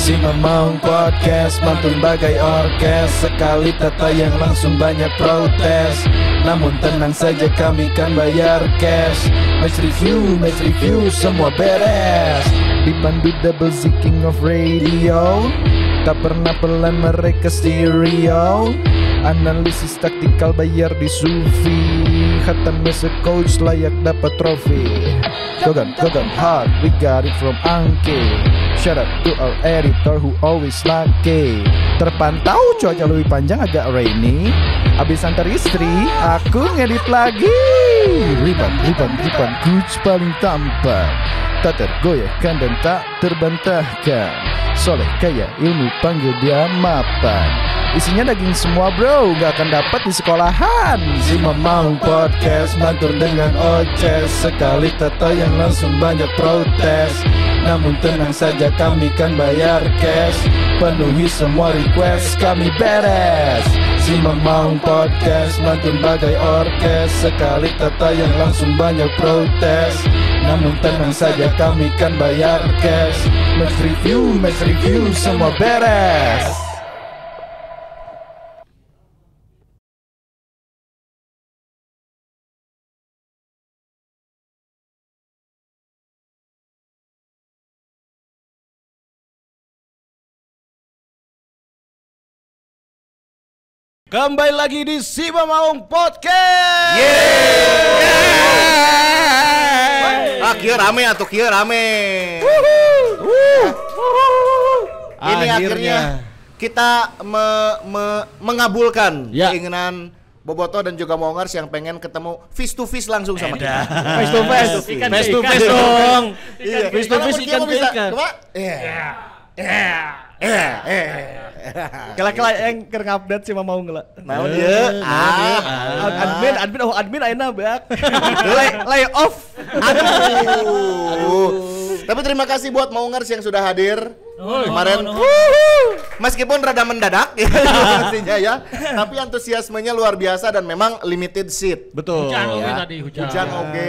Si Mamaung Podcast mantun bagai orkes. Sekali tayang langsung banyak protes. Namun tenang saja kami kan bayar cash. Match review semua beres. Dipandu double Z King of Radio. Tak pernah pelan mereka stereo. Analisis taktikal bayar di Sufi. Khatam as a coach layak dapat trofi. Gogan hard, we got it from Angke. Shout out to our editor who always lucky. Terpantau cuaca lebih panjang agak rainy. Abis antar istri, aku ngedit lagi. Riban, coach paling tampan. Tak tergoyahkan dan tak terbantahkan. Soleh kaya ilmu panggil dia mapan. Isinya daging semua bro, gak akan dapat di sekolahan. Si Mamaung Podcast mantur dengan oces. Sekali tayang langsung banyak protes. Namun tenang saja kami kan bayar cash. Penuhi semua request kami beres. Si Mamaung Podcast mantun bagai orkes. Sekali tayang langsung banyak protes. Namun tenang saja kami kan bayar cash. Match review semua beres. Kembali lagi di Si Mamaung Podcast. Kieu rame atuh kieu rame. Ini akhirnya kita mengabulkan keinginan Boboto dan juga Mongers yang pengen ketemu face to face langsung sama kita. Face to face dong. Face to face ikan ke ikan. Kela-kela yang keur ngupdate si Mamaung geula. Naon ieu? Admin ayeuna beak. Lay off. Tapi terima kasih buat Mongers yang sudah hadir kemarin. Meskipun rada mendadak ya pastinya ya, tapi antusiasmenya luar biasa dan memang limited seat. Betul. Hujan oke.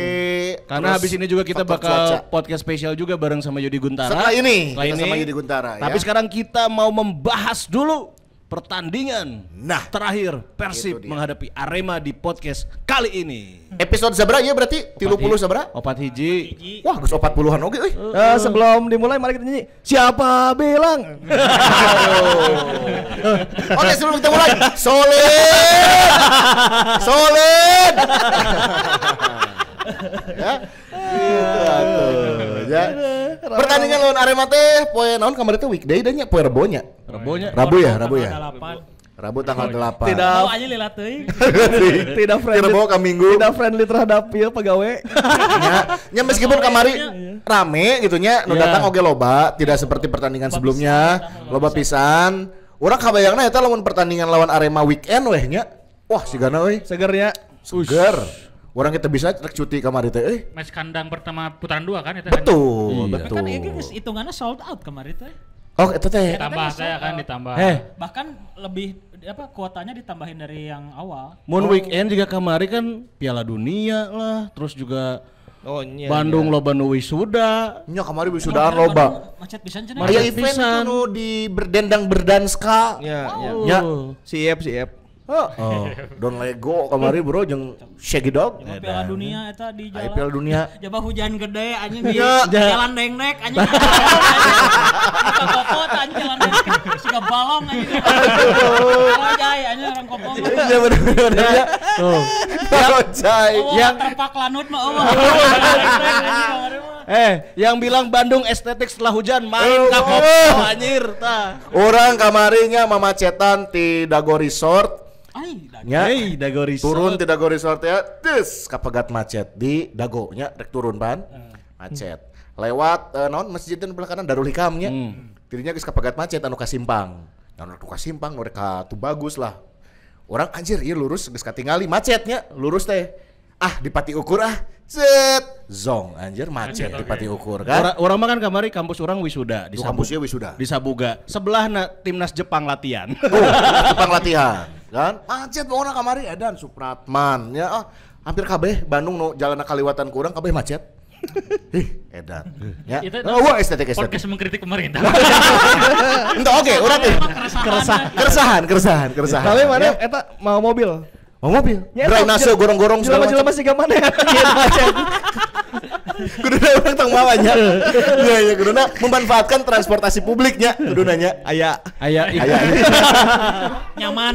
Karena habis ini juga kita bakal podcast spesial juga bareng sama Yudi Guntara. Setelah ini sama Yudi Guntara ya. Tapi sekarang kita mau membahas dulu pertandingan terakhir Persib menghadapi Arema di podcast kali ini. Episode sabra ya berarti 30 sabra? 4 hiji. Wah, geus 40-an oge euy. Sebelum dimulai mari kita nyanyi. Siapa bilang? Oke, sebelum kita mulai. Solid. Ya. Gitu atuh. Ya. Pertandingan lawan Arema teh poe naon kamari teh weekday dah nya, poe Rebo nya. Rabu ya. Rabu tanggal 8. Tidak friendly. Rebo ka Minggu. Tidak friendly terhadap ieu pagawe. Nya meskipun kamari rame gitu nya, nu datang oge loba, tidak seperti pertandingan sebelumnya, loba pisan. Urang kabayangna eta lamun pertandingan lawan Arema weekend weh nya. Wah, sigana euy. Segernya. Seger. Orang kita bisa rek cuti kamari teh match kandang pertama putaran 2 kan itu. Betul. Kan geus hitungannya sold out kemarin teh. Oh, itu teh. Ditambah saya kan ditambah. Bahkan lebih kuotanya ditambahin dari yang awal. Mun weekend juga kemarin kan Piala Dunia lah, terus juga Bandung loba nu wisuda. Nya kamari wisudaan loba. Macet pisan cenah. Aya event itu nu di berdendang berdanska. Ya. Siap. Oh, Don Lego kamari bro jeung Shaggy Dog. Piala Dunia eta di jalan. Piala Dunia. Coba hujan gede anjing di jalan dengdek anjing. Kokot anjing jalan dengdek. Siga balong anjing. Rojai anjing orang kopong. Iya bener ya. Tuh. Rojai. Yang terpak lanut mah eueuh. Yang bilang Bandung estetik setelah hujan main ka Kopo anjir tah. Orang kamarinya mamacetan ti Dago Resort. Dago Resort. Turun ti Dago Resort ya. Tes kapegat macet di Dago nya rek turun pan. Macet. Lewat naon masjid di belah kanan Darul Hikam nya. Dirinya geus kapegat macet anu ka simpang. Anu ka simpang nu rek ka tu bagus lah. Orang anjir ieu lurus geus katingali macetnya, lurus teh. Dipati ukur set zong anjir macet dipati ukur kan. Orang mah kan kamari kampus orang wisuda di kampusnya wisuda. Di Sabuga. Sebelahna timnas Jepang latihan. Jepang latihan kan. Macet pokona kamari edan Supratman ya. Hampir kabeh Bandung nu jalanna kaliwatan ku urang kabeh macet. Edan. Ya. Itu Wah, estetik. podcast mengkritik pemerintah. Entah oke, urang teh. Keresahan. Tapi mana eta mau mobil. Mau mobil. Ya, Drainase gorong-gorong segala macam. Jelema-jelema siga mana ya? Iya macet. Kuduna urang tong mawanya. Iya, kuduna memanfaatkan transportasi publiknya, kuduna nya. Aya. Nyaman.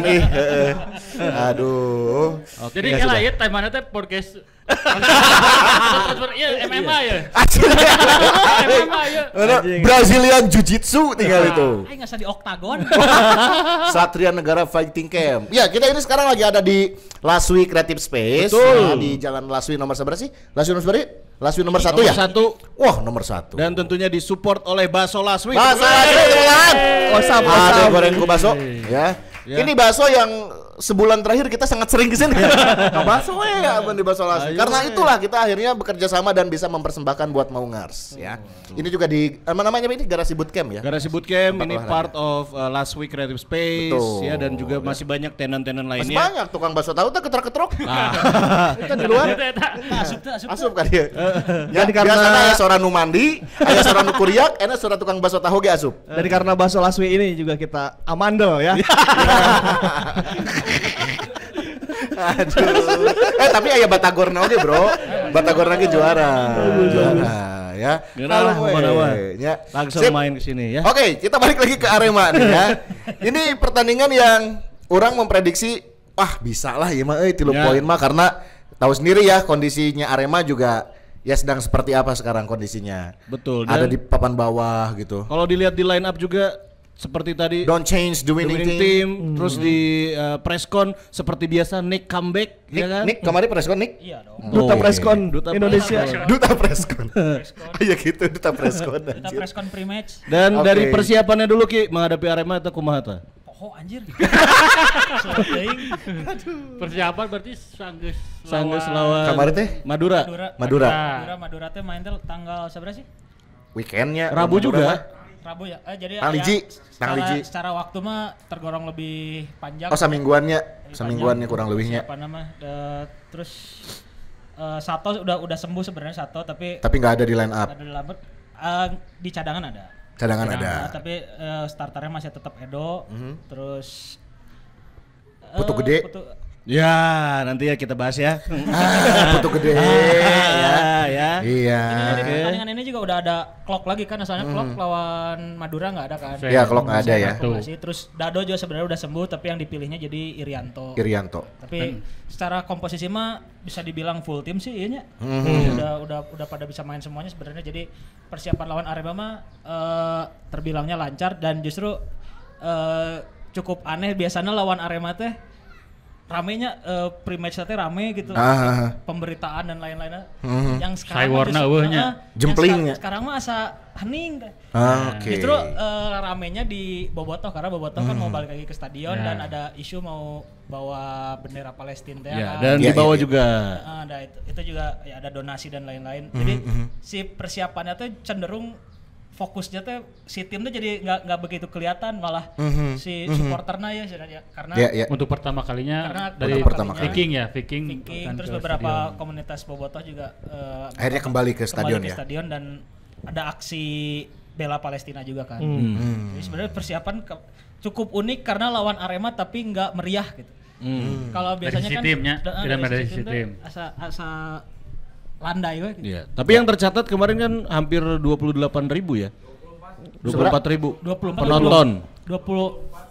Ih, heeh. Aduh. Jadi Ya, kalau sudah. ya temanya teh podcast. Iya, MMA ya. MMA ya. Brazilian Jiu-Jitsu tinggal itu. Aing nggak usah di oktagon. Satria Negara Fighting Camp. Ya, kita ini sekarang lagi ada di Laswi Creative Space. Betul. Ya, di Jalan Laswi nomor berapa sih? Laswi nomor 1 ya? Nomor 1 Wah, nomor 1. dan tentunya disupport oleh Bakso Laswi. Bakso Laswi, teman. Osap. Ada goreng ku bakso, ya. Ya. Ini bakso yang sebulan terakhir kita sangat sering kesini. Bakso ya, di Bakso Laswi. Karena itulah kita akhirnya bekerja sama dan bisa mempersembahkan buat Maungars, ya. Ini juga di namanya ini Garasi Bootcamp ya. Garasi Bootcamp Tempat ini olahraga. part of Laswi Creative Space. Betul. Ya, dan juga masih banyak tenan-tenan Masih lainnya. banyak tukang bakso tahu tak ketrok-ketrok. Kita di Itu luar Asup tuh. asup kan dia. Ya, Jadi karena- biasanya aya seorang nu mandi, aya seorang nu kuriak, enak seorang tukang bakso tahu ge asup. Dari karena Bakso Laswi ini juga kita amandel ya. Aduh. Tapi aya Batagorna oge, Bro. Batagorna ge juara. Juara ya. Geuna lah, Ya. Langsung Sip. main ke sini ya. Oke, kita balik lagi ke Arema nih ya. Ini pertandingan yang orang memprediksi bisa lah ya mah 3 Ya. poin mah karena tahu sendiri ya kondisinya Arema juga ya sedang seperti apa sekarang kondisinya. Betul. Ada Dan di papan bawah gitu. kalau dilihat di line up juga seperti tadi Don't change the the winning, winning team, terus di presscon seperti biasa Nick comeback ya kan? Nick kemarin preskon Nick? Iya dong. Duta Oh, Preskon Duta Indonesia. Duta preskon. Kayak gitu Duta preskon. Kita anjir. press con pre-match. Dan Oke. dari persiapannya dulu Ki menghadapi Arema atau kumaha ta? Poho anjir. Surat teuing. Persiapan berarti Sanggeus lawan Kemarin teh Madura. Madura. Madura teh main teh tanggal seberapa sih? Weekendnya Rabu Madura juga. mah. Rabu ya. Jadi Tang liji. Tang liji. secara waktu mah tergolong lebih panjang. Oh samingguannya Lebih panjang. kurang lebihnya. Apa nama? Terus Sato udah sembuh sebenarnya Sato tapi Tapi nggak ada di line up. ada di lambat. Di cadangan ada. Cadangan ada. Nah, tapi starternya masih tetap Edo. Terus Putu gede. Ya, nanti ya kita bahas ya. Putu gede ya. ya. Iya. Di pertandingan ini juga udah ada clock lagi kan, asalnya clock lawan Madura nggak ada kan. Iya, clock nggak ada ya. Masih. Terus Dado juga sebenarnya udah sembuh tapi yang dipilihnya jadi Irianto. Irianto. Tapi secara komposisi mah bisa dibilang full tim sih iya nya. Udah pada bisa main semuanya sebenarnya. Jadi persiapan lawan Arema mah terbilangnya lancar dan justru cukup aneh biasanya lawan Arema teh ramenya pre-match teh rame gitu. Pemberitaan dan lain-lainnya. Yang sekarang mah Saywarna eueuhnya. Jemplingnya. Sekarang mah asa hening. Oke. Justru ramenya di Bobotoh karena Bobotoh kan mau balik lagi ke stadion Ya. dan ada isu mau bawa bendera Palestina teh Ya, kan. dan Iya, dibawa iya. juga. Ada itu juga ya ada donasi dan lain-lain. Jadi si persiapannya tuh cenderung fokusnya tuh si tim tuh jadi nggak begitu kelihatan malah si supporternya ya sebenarnya karena Iya, iya. Untuk pertama kalinya Karena dari untuk pertama kali. Viking ya, Viking Viking, datang terus ke beberapa stadion. komunitas Bobotoh juga Akhirnya kembali ke stadion ya. stadion dan ada aksi bela Palestina juga kan. Jadi sebenarnya persiapan cukup unik karena lawan Arema tapi nggak meriah gitu. Kalau biasanya sisi kan timnya, tidak dari sisi tuh tim. asa landai we gitu. Iya. Tapi yang tercatat kemarin kan hampir 28.000 ya. 24.000 penonton.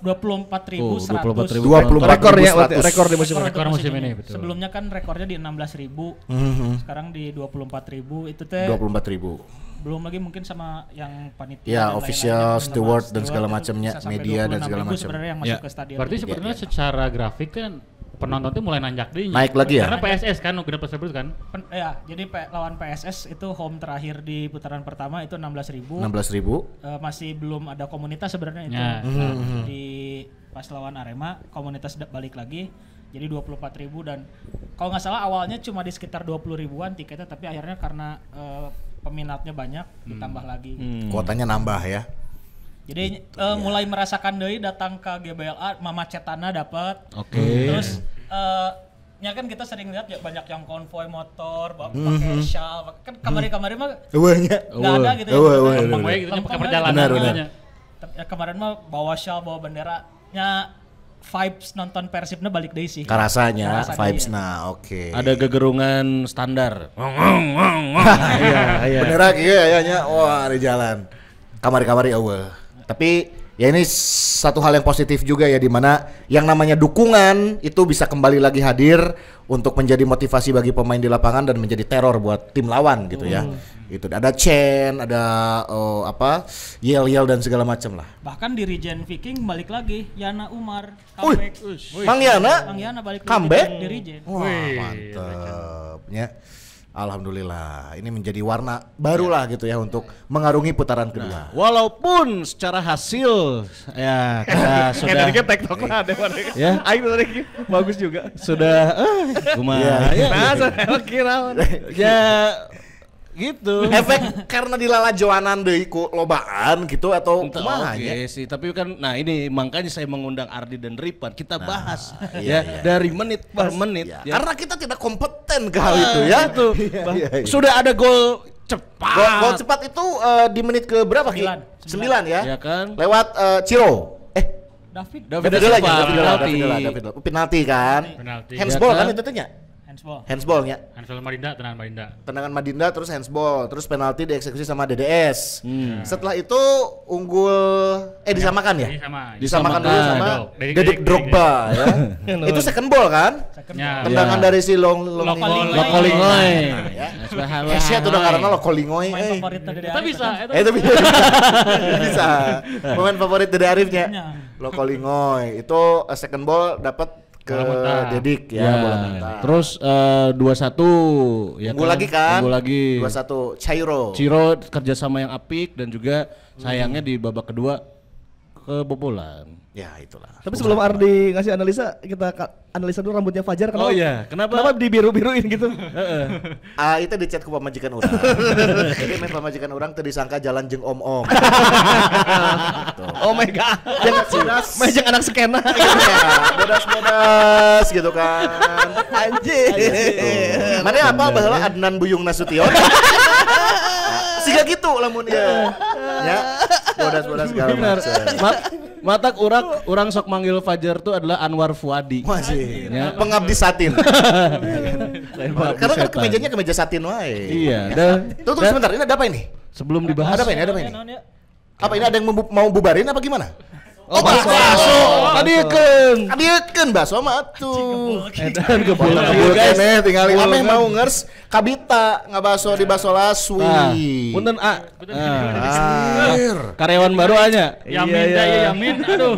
24.100. 24.000. Rekor ya, rekor di musim ini. Rekor musim ini, betul. Sebelumnya kan rekornya di 16.000. Sekarang di 24.000 itu teh 24.000. belum lagi mungkin sama yang panitia Ya, dan official, lain-lainnya, steward dan steward segala itu macamnya, bisa sampai media dan segala 26.000 macam. sebenarnya yang masuk Ya. ke stadion. Berarti sebenarnya secara grafik kan penonton tuh mulai nanjak deh. Naik lagi ya? Karena PSS kan udah tersebut kan. Jadi lawan PSS itu home terakhir di putaran pertama itu 16.000. 16.000. Masih belum ada komunitas sebenarnya itu. Ya. Di pas lawan Arema komunitas balik lagi jadi 24.000 dan kalau nggak salah awalnya cuma di sekitar 20 ribuan tiketnya tapi akhirnya karena peminatnya banyak ditambah lagi. Kuotanya nambah ya. Jadi mulai merasakan deui datang ke GBLA mamacetana dapat. Oke. Terus Ya kan kita sering lihat ya banyak yang konvoy motor, pakai shawl, kan kamari-kamari mah Eueuhnya. nggak ada gitu Lempeng we gitu nya pakai perjalanan. Benar. Ya, kemarin mah bawa shawl, bawa benderanya, vibes nonton Persibnya balik deui sih. Karasanya Karasa vibes deui. oke. Ada gegerungan standar. Iya. Beneran iya ayahnya wah di jalan. Kamari-kamari eueuh. Tapi ya ini satu hal yang positif juga ya, di mana yang namanya dukungan itu bisa kembali lagi hadir untuk menjadi motivasi bagi pemain di lapangan dan menjadi teror buat tim lawan gitu ya. Itu ada Chen, ada yel-yel dan segala macam lah. Bahkan di Regen Viking balik lagi, Yana Umar comeback. Mang Yana Mang Yana balik comeback? lagi di Regen. Wah, mantep. Ya. Alhamdulillah, ini menjadi warna barulah gitu ya untuk mengarungi putaran kedua. Walaupun secara hasil ya kita sudah TikTok lah ada warna. ya Aing tadi bagus juga. sudah kumaha ya, Nah, saya kira ya gitu. Efek karena dilalajoanan deui ku lobaan gitu atau Entah, kumaha oke nya? sih, tapi kan nah ini makanya saya mengundang Ardi dan Ripan, kita bahas iya, ya dari menit per menit Ya, ya. karena kita tidak kompeten ke hal itu ya. Itu. Iya. Sudah ada gol cepat. Gol cepat itu di menit ke berapa Ki? 9 ya. Ya kan? Lewat Ciro. David David Silva, Silva, David Silva. Penalti kan? Penalti. Handsball Ya kan kan? itu teh nya? handsball. Handsballnya. Hansel Madinda, tenangan Madinda. Tendangan Madinda terus handsball, terus penalti dieksekusi sama DDS. Setelah itu unggul disamakan ya? Ini sama. Disamakan dulu sama Dedik Dedik Drogba ya. Itu second ball kan? Ya. Tendangan dari si Lokolingoy. Lokolingoy. ya. Hesya tuh udah karena Lokolingoy. Main favoritnya dari Itu Arif bisa, kan? Itu bisa. Bisa. Pemain favorit dari Arifnya. Ya. Lokolingoy. Itu second ball dapat ke Bola muntah. Dedik ya, Ya, bola muntah. terus 2-1 ya Unggul lagi kan? Unggul lagi. 2-1 Cairo. Ciro kerjasama yang apik dan juga sayangnya di babak kedua kebobolan. Ya itulah. Tapi sebelum Ardi ngasih analisa, kita analisa dulu rambutnya Fajar. Oh iya, kenapa? Kenapa dibiru-biruin gitu? Itu dicat ku pamajikan urang. Jadi main pamajikan urang teu disangka jalan jeung om-om. Oh my god. Jangan anak skena. Bodas-bodas gitu kan. Anjir. Mana apa baheula Adnan Buyung Nasution? Siga gitu lamun ieu. Ya. Bodas-bodas segala Benar. macam. Matak orang sok manggil Fajar tuh adalah Anwar Fuadi. Masih. Ya. Pengabdi satin. Lain pengabdi Karena kan setan. kemejanya kemeja satin wae. Iya. Dan Tuh sebentar, ini ada apa ini? sebelum dibahas Ada apa ini? Ada apa ini? Naon ya? Apa ini ada yang mau bubarin apa gimana? Oh, bakso. Kadiekeun. Kadiekeun bakso mah atuh. Edan gebul Kabul guys. keneh tinggal ameh mau ngers kabita ngabaso di baso Nah, laswi. punten A. Air. Karyawan baru aja. Yamin dah ya Yamin. Aduh.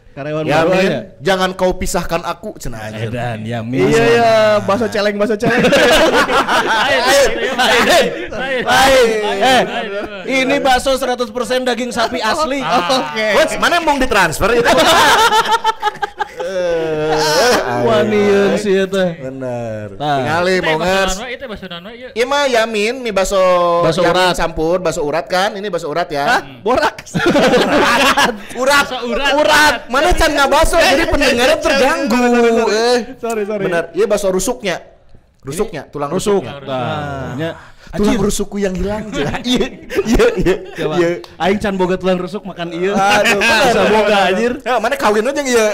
Karyawan Ya baru aja. Min, jangan kau pisahkan aku cenah anjir. Edan Yamin. Iya ya, bakso celeng. Ini bakso 100% daging sapi asli. Oke. Wes, mana mau ditransfer itu? Wanian sih eta. Bener. Tah. Tingali mau ngers. Itu bahasa Nanwa ieu. Ieu mah Yamin mie baso Baso Yamin urat. campur baso urat kan? Ini baso urat ya. Borak. Urat. Urat. Mana can ngabaso jadi pendengarnya terganggu. Sorry. Bener. Iya baso rusuknya. Tulang Rusuk. rusuknya. Tah. Nya. Tulang rusukku yang hilang. Iya. Coba. Aing can boga tulang rusuk makan ieu. Aduh, Bisa boga anjir. Ya, mana kawin aja iya.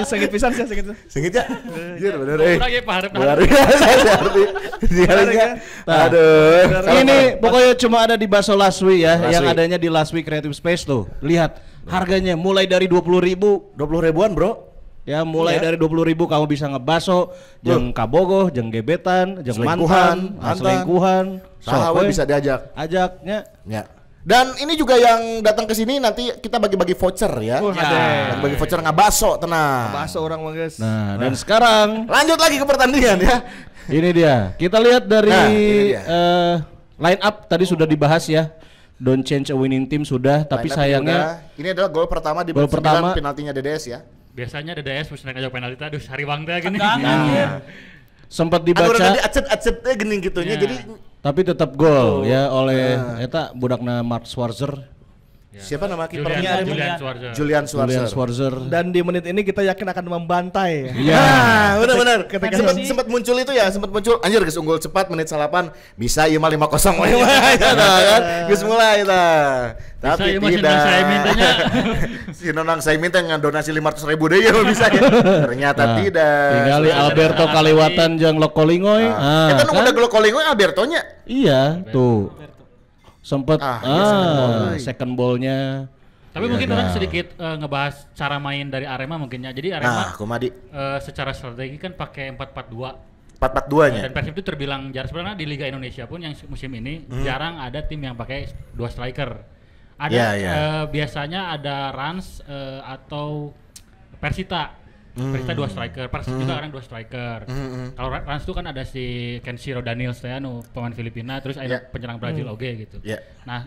Sengit pisan sih, sengit. Sengit ya? Anjir bener eh. Urang ge paharep Luar biasa arti. Dikalinya. Aduh. Ini pokoknya cuma ada di Bakso Laswi ya, Laswi. yang adanya di Laswi Creative Space tuh. Lihat harganya mulai dari 20.000. 20 ribuan, Bro. Ya mulai Iya. dari 20.000 kamu bisa ngebaso, jeung kabogoh, jeung gebetan, jeung mantan, selingkuhan, Saha we bisa diajak. ajaknya. Ya. Dan ini juga yang datang ke sini nanti kita bagi-bagi voucher ya. Bagi voucher ngabaso tenang. Bakso orang mah guys. Nah, dan sekarang Lanjut lagi ke pertandingan ya. ini dia. Kita lihat dari Nah, ini dia. line up tadi sudah dibahas ya. Don't change a winning team sudah, tapi Line up sayangnya udah. Ini adalah gol pertama di Gol babak 9 pertama. penaltinya DDS ya. Biasanya DDS mesti ngajak penalti teh aduh sariwang teh gini. sempat Anu dibaca tadi acet-acet teh geuning gitunya Ya. jadi tapi tetap gol ya oleh eta budakna Mark Schwarzer. Siapa nama kipernya? Julian Schwarzer. Dan di menit ini kita yakin akan membantai. Iya, benar-benar. Ketika sempat muncul itu ya, anjir geus unggul cepat menit 8 bisa ieu mah 5-0 we kan. Geus mulai tah. Tapi tidak. Si Nonang saya minta ngadonasi 500.000 deui ya bisa ya. Ternyata tidak. Tinggali Alberto kaliwatan jeung Lokolingoy. Eta nu udah Lokolingoy Albertonya. Iya, tuh. Sempet second ball-nya. Tapi mungkin orang sedikit ngebahas cara main dari Arema mungkinnya. Jadi Arema secara strategi kan pakai 4-4-2. 4-4-2-nya. Dan Persib itu terbilang jarang sebenarnya di Liga Indonesia pun yang musim ini jarang ada tim yang pakai 2 striker. Ada biasanya ada Rans atau Persita. Persita 2 striker, Persib juga kadang 2 striker. Kalau Rans itu kan ada si Kenshiro Daniels pemain Filipina, terus ada penyerang Brazil gitu. Nah,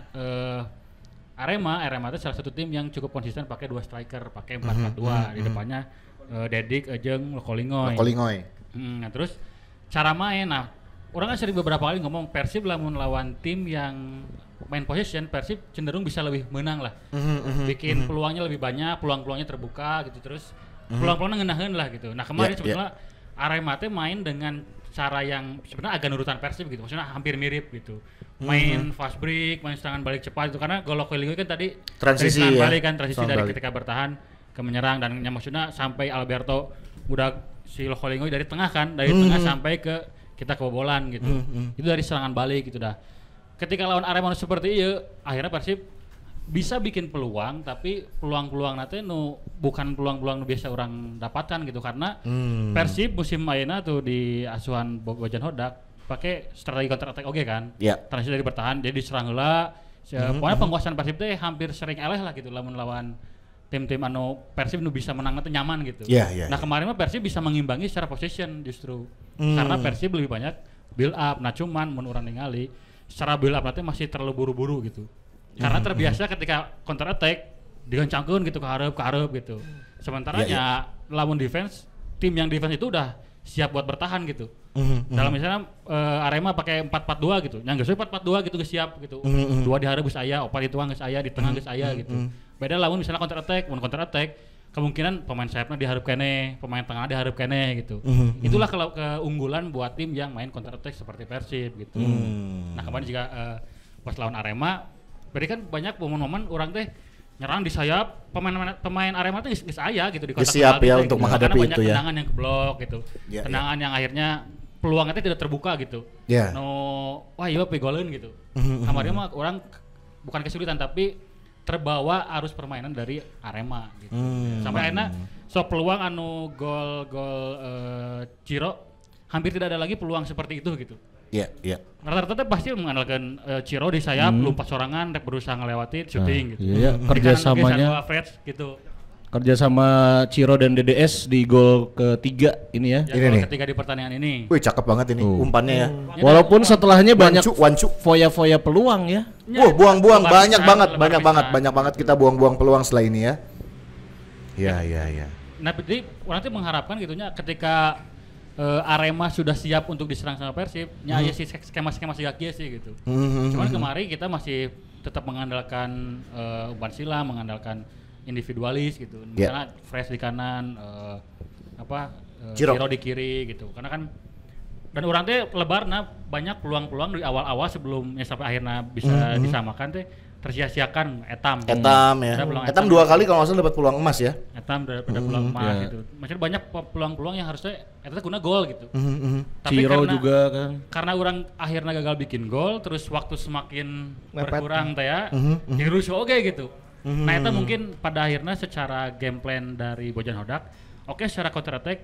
Arema itu salah satu tim yang cukup konsisten pakai 2 striker, pakai 4-4-2 di depannya Dedik jeung Lokolingoy. Nah, terus cara main, orang kan sering beberapa kali ngomong Persib lawan tim yang main possession, Persib cenderung bisa lebih menang lah. Bikin peluangnya lebih banyak, peluang-peluangnya terbuka gitu, terus peluang-peluangnya ngenahin lah gitu. Nah kemarin sebetulnya Arema teh main dengan cara yang sebenarnya agak nurutan Persib gitu, maksudnya hampir mirip gitu. Main fast break, main serangan balik cepat itu karena gol Lokolingoy kan tadi transisi dari balik kan, transisi dari ketika bertahan ke menyerang dan yang maksudnya sampai Alberto udah si Lokolingoy dari tengah kan, dari tengah sampai ke kita kebobolan gitu. Itu dari serangan balik gitu dah. Ketika lawan Arema seperti itu, akhirnya Persib bisa bikin peluang, tapi peluang-peluang nanti bukan peluang-peluang biasa orang dapatkan gitu karena Persib musim mainnya tuh di asuhan Bojan Hodak pakai strategi counter attack kan. Transisi dari bertahan jadi serang heula. Pokoknya penguasaan Persib teh hampir sering eleh lah gitu lawan tim-tim Persib bisa menang nanti nyaman gitu. Nah kemarin mah Persib bisa mengimbangi secara possession justru karena Persib lebih banyak build up. Nah cuman mun urang ningali secara build up nanti masih terlalu buru-buru gitu. Karena terbiasa ketika counter attack digoncangkeun gitu ke hareup gitu. Sementara lawan defense, tim yang defense itu udah siap buat bertahan gitu. Dalam misalnya Arema pakai 4-4-2 gitu. Yang geus 4-4-2 gitu geus siap gitu. 2 di hareup geus aya, 4 di tuang geus aya, di tengah geus aya gitu. Beda lawan misalnya counter attack, kemungkinan pemain sayapnya dihareup keneh, pemain tengah dihareup keneh gitu. Itulah kalau keunggulan buat tim yang main counter attack seperti Persib gitu. Nah, kemarin juga pas lawan Arema berarti kan banyak momen-momen orang teh nyerang di sayap, pemain Arema teh geus aya gitu di kotak siap ya untuk gitu. menghadapi banyak itu ya. Tendangan yang keblok gitu. Tendangan yang akhirnya peluangnya tidak terbuka gitu. Wah iya pegoleun gitu. Kemarin mah orang bukan kesulitan tapi terbawa arus permainan dari Arema gitu. Sampai akhirnya peluang gol Ciro hampir tidak ada lagi peluang seperti itu gitu. Rata-rata pasti mengandalkan Ciro di sayap, lompat sorangan, berusaha ngelewatin shooting gitu. Kerjasamanya gitu. Kerjasama Ciro dan DDS di gol ketiga ini ya. Gol ketiga di pertandingan ini. Wih cakep banget ini umpannya ya. Walaupun setelahnya banyak wancu. foya-foya peluang ya. Buang-buang banyak banget kita buang-buang peluang setelah ini ya. Iya. Nah, jadi orang tuh mengharapkan gitunya ketika Arema sudah siap untuk diserang sama Persib, aya si skema-skema sigaknya sih gitu. Cuman kemarin kita masih tetap mengandalkan umpan silang, mengandalkan individualis gitu. Misalnya Fresh di kanan, Ciro di kiri gitu. Karena kan dan orang teh lebarna banyak peluang-peluang di awal-awal sebelumnya sampai akhirnya bisa disamakan teh tersia-siakan Etam ya. Etam 2 kali kalau nggak salah dapat peluang emas ya. Etam dapat peluang emas gitu. Maksudnya banyak peluang-peluang yang harusnya Etam guna gol gitu. Tapi Ciro juga kan. Karena orang akhirnya gagal bikin gol, terus waktu semakin berkurang teh ya. Rusuh oke gitu. Nah itu mungkin pada akhirnya secara game plan dari Bojan Hodak, secara counter attack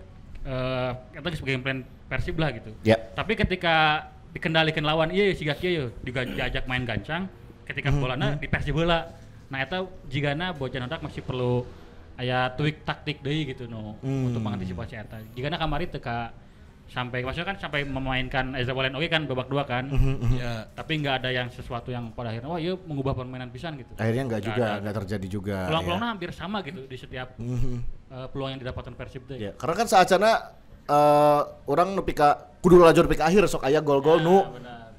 kita game plan Persib lah gitu. Tapi ketika dikendalikan lawan siga kieu diajak main gancang. Ketika bolana di Persib bola. Nah eta jigana Bojan Hodak masih perlu aya tweak taktik deui gitu untuk mengantisipasi eta. Jigana kamari teka sampai maksudnya kan sampai memainkan Eza Walen kan babak 2 kan. Tapi enggak ada yang sesuatu yang pada akhirnya mengubah permainan pisan gitu. Akhirnya enggak terjadi juga. Peluang-peluangnya hampir sama gitu di setiap peluang yang didapatkan Persib teh. Karena kan saacana orang nu pika kudu lajur pika akhir sok aya gol-gol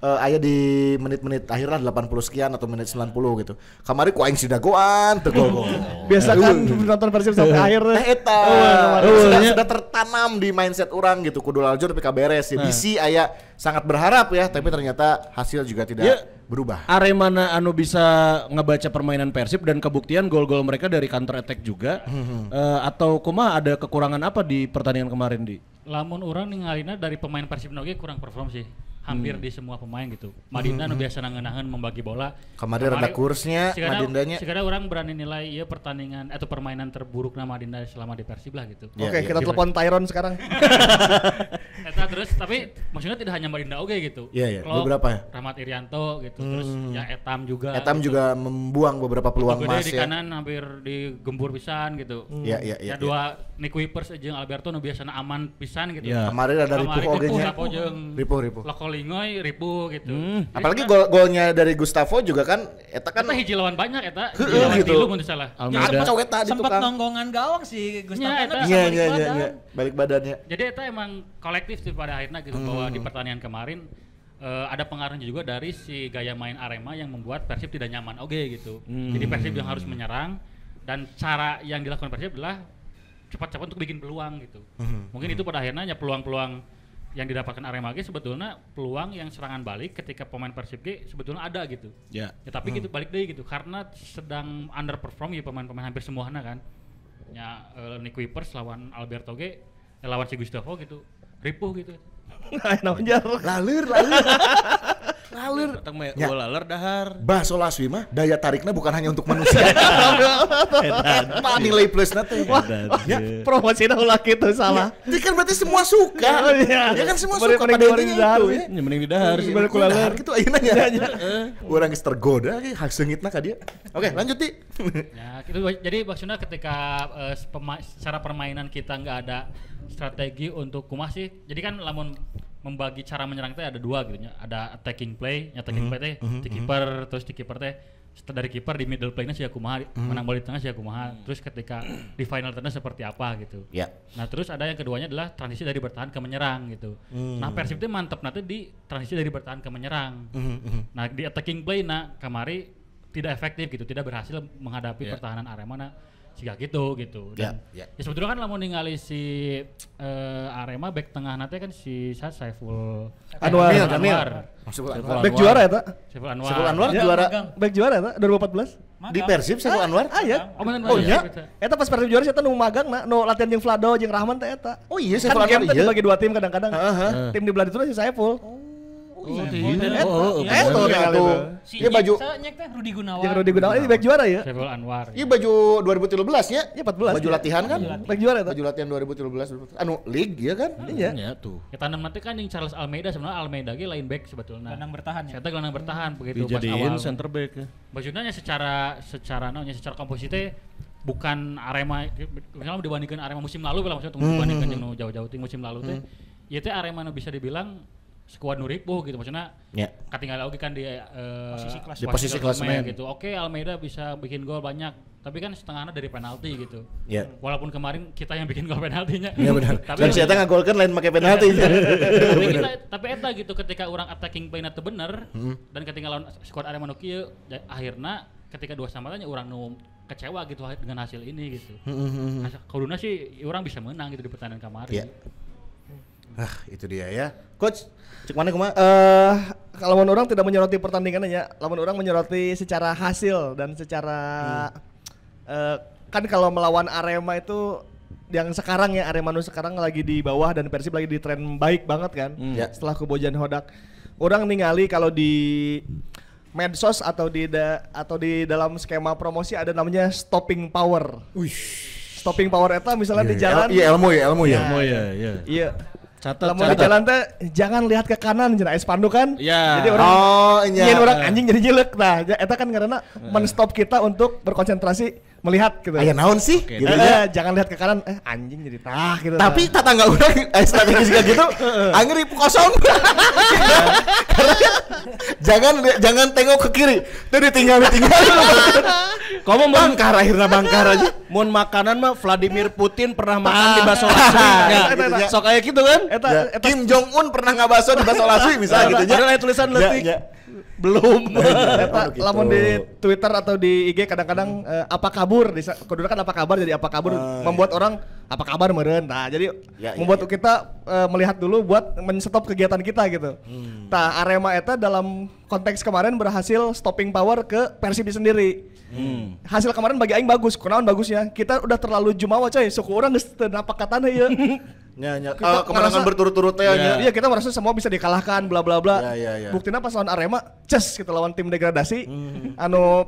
aya di menit-menit akhir lah 80 sekian atau menit 90 gitu. Kamari ku aing si dagoan teu gol. Biasa kan nonton Persib sampai akhir. Eta sudah tertanam di mindset orang gitu. Kudu lanjut tapi kaberes ya. Bisi aya sangat berharap ya, tapi ternyata hasil juga tidak berubah. Aremana anu bisa ngebaca permainan Persib dan kebuktian gol-gol mereka dari counter attack juga. Atau kumaha ada kekurangan apa di pertandingan kemarin di? Lamun orang ningalina dari pemain Persib oge kurang perform sih. Hampir di semua pemain gitu. Madinda nu biasa nangeun membagi bola. Kemarin rada kursnya Madindanya. Sekarang orang berani nilai ieu pertandingan atau permainan terburukna Madinda selama di Persib lah gitu. Oke, kita telepon Tyron sekarang. Eta terus tapi maksudnya tidak hanya Madinda oge gitu. Iya, beberapa ya. Rahmat Irianto gitu. Terus ya Etam juga. Etam gitu. Juga membuang beberapa peluang emas di ya. kanan hampir digembur pisan gitu. Iya. Dua Nick Wipers jeung Alberto nu biasana aman pisan gitu. Kemarin ada ripuh oge nya. Ripuh. Lingoy ribu gitu. Apalagi gol-golnya dari Gustavo juga kan eta kan hiji lawan banyak eta. Lawan gitu. Mun salah. Sempat nonggongan gawang sih Gustavo. Iya. Balik badannya. Jadi eta emang kolektif sih pada akhirnya gitu bahwa di pertandingan kemarin ada pengaruhnya juga dari si gaya main Arema yang membuat Persib tidak nyaman gitu. Jadi Persib yang harus menyerang dan cara yang dilakukan Persib adalah cepat-cepat untuk bikin peluang gitu. Mungkin itu pada akhirnya peluang-peluang yang didapatkan Arema sebetulnya peluang yang serangan balik ketika pemain Persib sebetulnya ada gitu. Ya tapi gitu balik deh gitu karena sedang underperform ya pemain-pemain hampir semuanya kan. Ya Nick Wipers lawan Alberto lawan si Gustavo gitu. Ripuh gitu. Lalur. Laler dahar. Baso Laswi mah daya tariknya bukan hanya untuk manusia. Nilai plusnya teh. Ya, promosinya ulah kitu salah. Itu kan berarti semua suka. Ya kan semua suka pada intinya itu. Ya mending di dahar sih. Balik laler gitu ayeuna nya. Urang geus tergoda ge hak seungitna ka dieu. Oke, lanjut Ti. Ya, gitu jadi maksudnya ketika secara permainan kita enggak ada strategi untuk kumaha sih. Jadi kan lamun membagi cara menyerang teh ada dua gitu nya. Ada attacking play, attacking play teh di kiper terus di kiper teh dari kiper di middle play-nya sih kumaha, menang bola di tengah sih kumaha. Terus ketika di final tengah seperti apa gitu. Ya. Nah, terus ada yang keduanya adalah transisi dari bertahan ke menyerang gitu. Nah, Persib teh mantep nanti di transisi dari bertahan ke menyerang. Nah, di attacking play kamari tidak efektif gitu, tidak berhasil menghadapi pertahanan Arema jika gitu. Dan ya sebetulnya kan lamun ningali si Arema back tengah nanti kan si Saiful Anwar. Back juara ya, Saiful Anwar. Saiful Anwar juara. Back juara ya, 2014. Di Persib Saiful Anwar? Ya. Oh iya. Eta pas Persib juara eta nu magang nu latihan jeung Vlado jeung Rahman teh eta. Oh iya Saiful Anwar iya. Dibagi dua tim kadang-kadang. Tim di belah itu si Saiful. Iya baju. Nyek teh Rudi Gunawan. Jeung Rudi Gunawan ini back juara ya. Saiful Anwar. Iya baju 2013 nya. Iya 14. Baju latihan kan? Back juara eta. Baju latihan 2013. Anu league ya kan? Iya tuh. Kita tanam nanti kan yang Charles Almeida sebenarnya Almeida ge lain back sebetulnya. Gelandang bertahan ya. Saya gelandang bertahan begitu pas awal. Center back ya. Maksudnya secara komposisi bukan Arema misalnya dibandingkan Arema musim lalu lah maksudnya dibandingkan yang jauh-jauh musim lalu teh. Ieu teh Arema bisa dibilang skuad nu ripuh gitu maksudnya. Katinggal oge kan di posisi klasemen gitu. Oke, Almeida bisa bikin gol banyak, tapi kan setengahnya dari penalti gitu. Walaupun kemarin kita yang bikin gol penaltinya. Iya benar. Tapi si eta ngagolkeun lain make penalti. Tapi eta gitu ketika orang attacking play-na teu bener dan ketika lawan skuad Arema nu kieu akhirna ketika 2-2 tanya orang nu kecewa gitu dengan hasil ini gitu. Kuduna sih orang bisa menang gitu di pertandingan kemarin. Itu dia ya. Coach, cek mana kumaha? Kalau orang tidak menyoroti pertandingannya ya, lamun orang menyoroti secara hasil dan secara kan kalau melawan Arema itu yang sekarang ya Arema nu sekarang lagi di bawah dan Persib lagi di tren baik banget kan. Setelah kebojan Hodak. Orang ningali kalau di medsos atau di dalam skema promosi ada namanya stopping power. Stopping power eta misalnya di jalan. Ilmu ya. Iya. Catat. Di jalan teh jangan lihat ke kanan cenah spanduk kan. Jadi orang nyin orang anjing jadi jelek. Nah, eta kan karena men-stop kita untuk berkonsentrasi melihat gitu. Aya naon sih? Oke. Gitu ya. Jangan lihat ke kanan, anjing jadi tah gitu. Tapi tetangga urang strategis kayak gitu, anger ibu kosong. Karena jangan tengok ke kiri. Tuh ditinggal. Kamu mau Bangkar akhirnya bangkar aja. mun makanan mah Vladimir Putin pernah makan di bakso laswi. Ya, eta. sok kayak gitu kan? Eta Ya, Kim Jong Un pernah ngabaso di bakso laswi misalnya gitu Padahal ada tulisan letik. Belum. Eta gitu. lamun di Twitter atau di IG kadang-kadang apa kabur kudu kan apa kabar jadi apa kabur membuat orang apa kabar meureun. Nah, jadi membuat kita melihat dulu buat men-stop kegiatan kita gitu. Tah Arema eta dalam konteks kemarin berhasil stopping power ke Persib sendiri. Hasil kemarin bagi aing bagus. Kunaon bagusnya? Kita udah terlalu jumawa coy. Suku orang geus teu napak katana ieu. Kemenangan berturut-turut teh nya. Iya, kita merasa semua bisa dikalahkan bla bla bla. Ya. Buktinya pas lawan Arema, ces kita lawan tim degradasi. Anu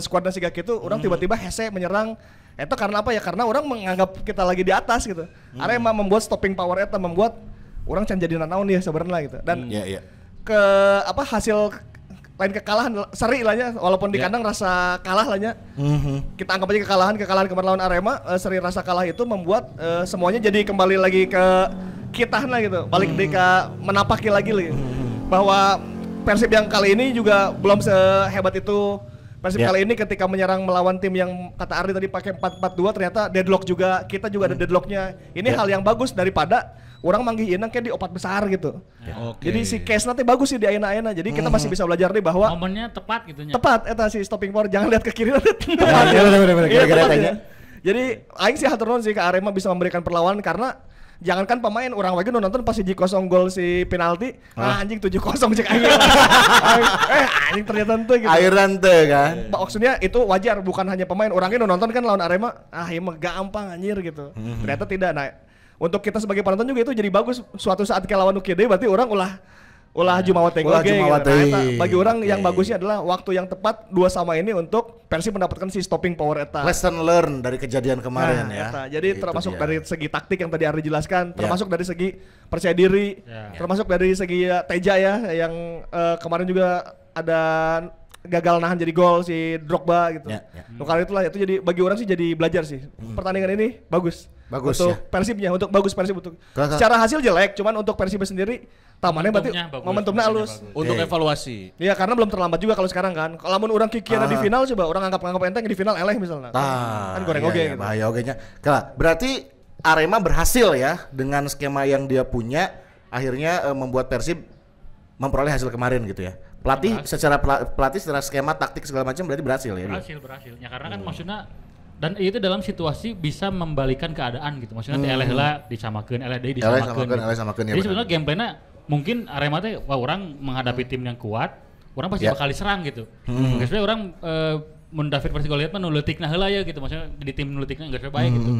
skuadna siga kitu, orang tiba-tiba hese menyerang. Eta karena apa ya? Karena orang menganggap kita lagi di atas gitu. Arema membuat stopping power eta membuat orang can jadi nanaon ya sebenarnya gitu. Dan ke apa hasil lain kekalahan seri lah nya walaupun di kandang rasa kalah lah nya. Kita anggap aja kekalahan kemarin lawan Arema, seri rasa kalah itu membuat semuanya jadi kembali lagi ke kita lah gitu. Balik ke menapaki lagi bahwa Persib yang kali ini juga belum sehebat itu. Persib kali ini ketika menyerang melawan tim yang kata Ardi tadi pakai 4-4-2 ternyata deadlock juga. Kita juga ada deadlocknya. Ini hal yang bagus daripada orang manggih inang kayak di opat besar gitu. Jadi si case nanti bagus sih di ayeuna-ayeuna. Jadi kita masih bisa belajar nih bahwa momennya tepat gitu nya. tepat eta si stopping power, jangan lihat ke kiri nanti. Jadi aing sih hatur nuhun sih ke Arema bisa memberikan perlawanan karena jangankan pemain orang lagi nonton pas 7-0 gol si penalti, anjing 7-0 cek aing. Anjing ternyata ente gitu. Airan teh kan. Maksudnya itu wajar, bukan hanya pemain. Orangnya nonton kan lawan Arema, ieu mah gampang anjir gitu. Ternyata tidak. Nah, untuk kita sebagai penonton juga itu jadi bagus. Suatu saat ke lawan UKD berarti orang ulah jumawa teh Ulah oge gitu. jumawa teh. Nah, bagi orang yang bagusnya adalah waktu yang tepat 2-2 ini untuk Persib mendapatkan si stopping power eta. Lesson learn dari kejadian kemarin ya. Eta. Jadi Itu termasuk dia. dari segi taktik yang tadi Ardi jelaskan, termasuk dari segi percaya diri, termasuk dari segi Teja ya yang kemarin juga ada gagal nahan jadi gol si Drogba gitu. Kali itulah itu jadi bagi orang sih jadi belajar sih. Pertandingan ini bagus. Bagus untuk ya. Persibnya, untuk bagus Persib untuk. Secara hasil jelek, cuman untuk Persib sendiri tamannya berarti momentumnya halus. Untuk evaluasi. Iya, karena belum terlambat juga kalau sekarang kan. Kalau mun orang kikiana di final coba orang anggap enteng di final eleh misalnya. Kan goreng oge gitu. Bahaya ogenya. Berarti Arema berhasil ya dengan skema yang dia punya akhirnya membuat Persib memperoleh hasil kemarin gitu ya. Pelatih secara skema taktik segala macam berarti berhasil ya. Berhasil. Ya karena kan maksudnya dan itu dalam situasi bisa membalikan keadaan gitu. Maksudnya eleh heula disamakeun, eleh deui disamakeun. Jadi sebenarnya gameplaynya mungkin Arema teh wah orang menghadapi tim yang kuat, orang pasti bakal diserang gitu. Mungkin sebenarnya orang mun David Persik lihat mah nu leutikna heula ya gitu. Maksudnya di tim leutikna geus bae gitu.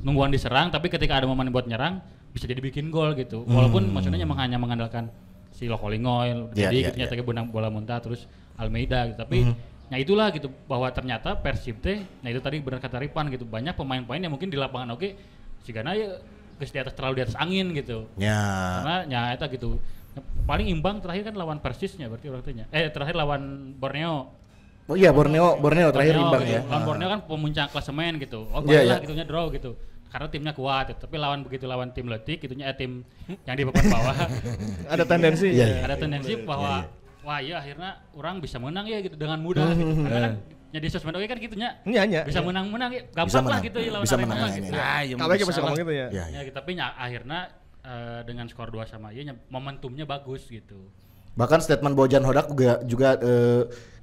Nungguan diserang tapi ketika ada momen buat nyerang bisa jadi bikin gol gitu. Walaupun maksudnya hanya mengandalkan si Lokolingoy, jadi ternyata benang bola muntah terus Almeida gitu. Tapi nah itulah gitu bahwa ternyata Persib teh, nah itu tadi benar kata Ripan gitu, banyak pemain-pemain yang mungkin di lapangan oke sigana ya geus di atas terlalu di atas angin gitu. Karena nya eta gitu. Paling imbang terakhir kan lawan Persisnya berarti orang tanya. Terakhir lawan Borneo. Oh iya Borneo terakhir imbang gitu. ya. Lawan Borneo kan pemuncak klasemen gitu. Oh boleh gitunya draw gitu. Karena timnya kuat, tapi lawan tim letik gitunya tim yang di papan bawah. Ada tendensi. Ada tendensi bahwa wah iya akhirnya orang bisa menang ya gitu dengan mudah gitu. Karena kan jadi sosmed oke kan gitunya. Iya. Bisa menang ya. Gampang lah gitu ya lawan Arema gitu. Nah, Kabeh bisa ngomong gitu ya. Ya gitu, tapi akhirnya dengan skor 2 sama ieu momentumnya bagus gitu. Bahkan statement Bojan Hodak juga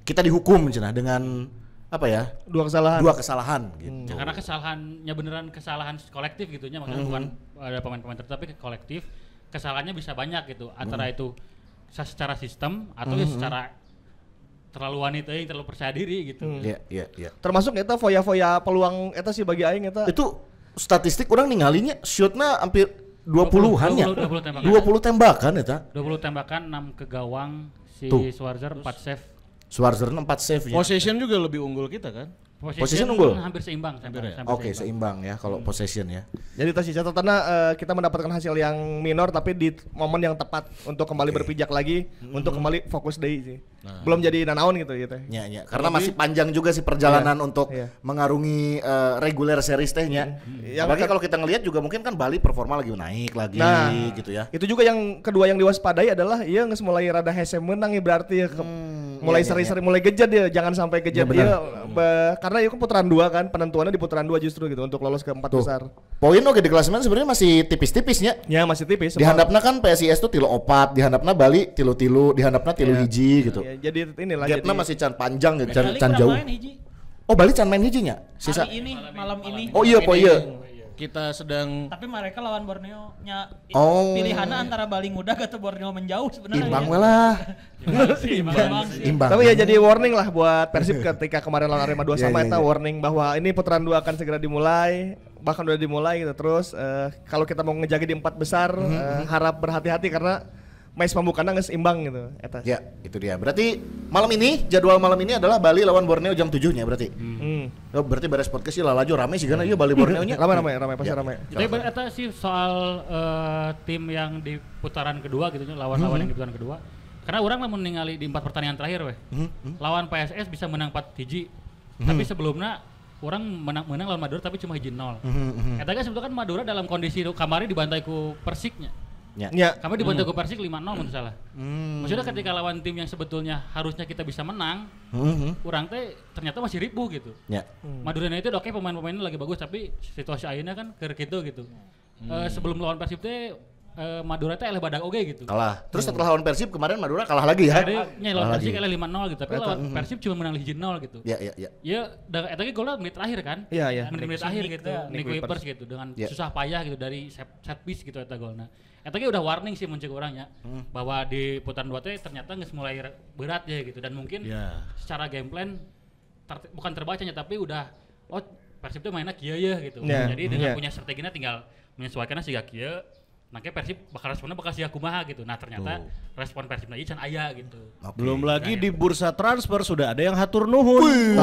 kita dihukum cenah dengan apa ya? Dua kesalahan gitu. Ya, karena kesalahannya beneran kesalahan kolektif gitunya makanya bukan ada pemain-pemain tertentu tapi kolektif kesalahannya bisa banyak gitu. Antara itu secara sistem atau secara terlalu wanita yang terlalu percaya diri gitu. Iya. Termasuk eta foya-foya peluang eta sih bagi aing eta. Itu statistik orang ninggalinya shootnya hampir 20-an ya. 20 tembakan eta. 20 tembakan 6 ke gawang si Schwarzer 4 save. Schwarzer 4 save ya. Possession juga lebih unggul kita kan? Possession unggul? hampir seimbang. Oke, seimbang ya kalau possession ya. Jadi tadi catatannya kita mendapatkan hasil yang minor tapi di momen yang tepat untuk kembali berpijak lagi, untuk kembali fokus deui sih. Belum jadi nanaon gitu ya teh. Ya. Karena masih panjang juga sih perjalanan untuk mengarungi reguler series tehnya. Apalagi kalau kita ngelihat juga mungkin kan Bali performa lagi naik lagi gitu ya. Itu juga yang kedua yang diwaspadai adalah geus mulai rada hese menang ya berarti ya mulai seri-seri mulai gejat dia, jangan sampai gejat dia karena itu putaran 2 kan, penentuannya di putaran 2 justru gitu untuk lolos ke 4 besar. Poin oke di klasemen sebenarnya masih tipis-tipisnya. Ya masih tipis. Di handapna kan PSIS tuh 3-4, di handapna Bali 3-3, di handapna 3-1 gitu. Ya, jadi inilah gapna masih can panjang gitu, Bali can kurang jauh. main hiji. Oh Bali can main hijinya? Sisa. Hari ini, malam ini. Oh iya, Kita sedang Tapi mereka lawan Borneo nya pilihannya antara Bali muda atau Borneo menjauh sebenarnya. Imbang we lah. Imbang. Tapi ya jadi warning lah buat Persib ketika kemarin lawan Arema 2 sama eta warning bahwa ini putaran 2 akan segera dimulai, bahkan udah dimulai gitu. Terus kalau kita mau ngejaga di 4 besar harap berhati-hati karena match pembukanya geus imbang gitu eta. Ya, itu dia. Berarti malam ini, jadwal malam ini adalah Bali lawan Borneo jam 7-nya berarti. Oh, berarti beres podcast sih lalajo rame sih karena ieu Bali Borneo nya. Rame pasti rame. Tapi eta sih soal tim yang di putaran kedua gitu lawan-lawan yang di putaran kedua. Karena orang lamun ningali di 4 pertandingan terakhir lawan PSS bisa menang 4-1. Tapi sebelumnya orang menang lawan Madura tapi cuma 1-0. Eta kan sebetulnya kan Madura dalam kondisi kamari dibantai ku Persiknya. Ya. Kami dibantu ke Persik 5-0 menurut salah. Maksudnya ketika lawan tim yang sebetulnya harusnya kita bisa menang, orang teh ternyata masih ribu gitu. Ya. Madura itu oke pemain-pemainnya lagi bagus tapi situasi ayeuna kan keur kitu gitu. Sebelum lawan Persib teh Madura teh eleh badak oge gitu. Kalah. Terus setelah lawan Persib kemarin Madura kalah lagi ya. Jadi lawan Persib eleh 5-0 gitu, tapi lawan Persib cuma menang 1-0 gitu. Ya. Ya, eta ge golnya menit terakhir kan? Iya. Menit akhir gitu. Nick Wipers gitu dengan susah payah gitu dari set piece gitu eta golna. Eta ge udah warning sih muncul orangnya bahwa di putaran 2 teh ternyata geus mulai berat ya gitu dan mungkin secara game plan bukan terbacanya tapi udah Persib tuh mainnya kieu ya gitu. Jadi dengan punya strateginya tinggal menyesuaikannya siga kieu. Makanya Persib responnya bakal sia kumaha gitu. Nah ternyata respon Persib lagi can aya gitu. belum lagi di bursa transfer sudah ada yang hatur nuhun.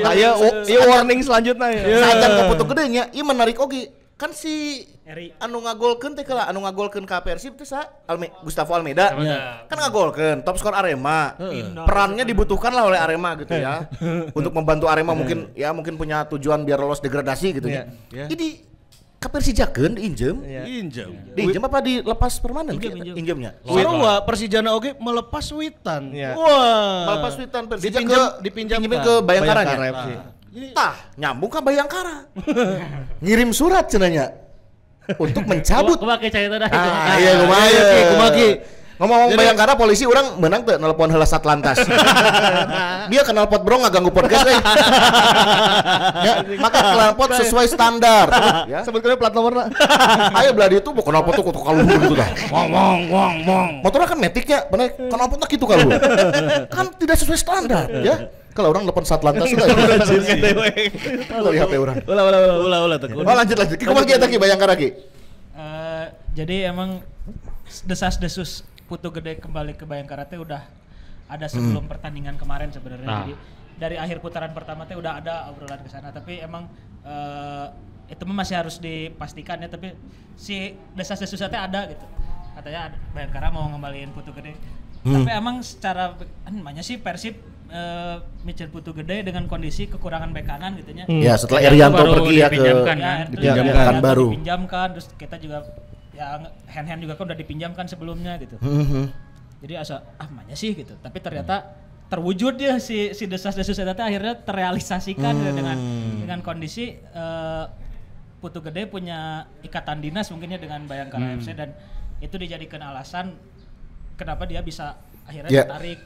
Iya warning selanjutnya ya. Sajan ka putu gede nya, ieu menarik oge. Kan si Eri. anu ngagolkeun teh kala anu ngagolkeun ka Persib teh Gustavo Almeida. Kan ngagolkeun top skor Arema. Perannya dibutuhkan lah oleh Arema gitu ya. Untuk membantu Arema mungkin punya tujuan biar lolos degradasi gitu ya. Jadi ka Persijakeun diinjem. Diinjem apa dilepas permanen? Injemnya. Sarua Persijana oge melepas Witan. Wah. Melepas Witan Persija dipinjamkan ke Bayangkara. Tah, nyambung ke Bayangkara. Ngirim surat cenanya untuk mencabut. Kumaha caita dah. Iya lumayan. Kumaha ngomong Bayangkara polisi orang menang tuh nelpon heula Satlantas. Dia kenal pot bro ngaganggu podcast euy. Ya, maka knalpot sesuai standar. Ya. Sebutkeun plat nomorna. Ayo belah dia tuh knalpot tuh kudu kaluhur gitu dah. Wong. Motornya kan metiknya, bener knalpotnya gitu kaluhur. Kan tidak sesuai standar, ya. Kalau orang telepon Satlantas sudah. Kalau lihat ya orang. Ulah tekun. Oh lanjut. Kumaha kita ki Bayangkara ki? Jadi emang desas-desus Putu Gede kembali ke Bayangkara teh udah ada sebelum pertandingan kemarin sebenarnya. Jadi dari akhir putaran pertama teh udah ada obrolan ke sana tapi emang itu masih harus dipastikan ya tapi si desas-desusnya teh ada gitu. Katanya Bayangkara mau ngembaliin Putu Gede. Tapi emang secara namanya sih Persib Micen Putu Gede dengan kondisi kekurangan bek kanan gitu nya. Ya setelah Erianto pergi ya ke dipinjamkan baru. Dipinjamkan terus kita juga ya hand juga kan udah dipinjamkan sebelumnya gitu. Jadi asa namanya sih gitu. Tapi ternyata terwujud ya si desas-desus itu akhirnya terrealisasikan gitu, dengan kondisi Putu Gede punya ikatan dinas mungkinnya dengan Bayangkara FC dan itu dijadikan alasan kenapa dia bisa akhirnya tertarik.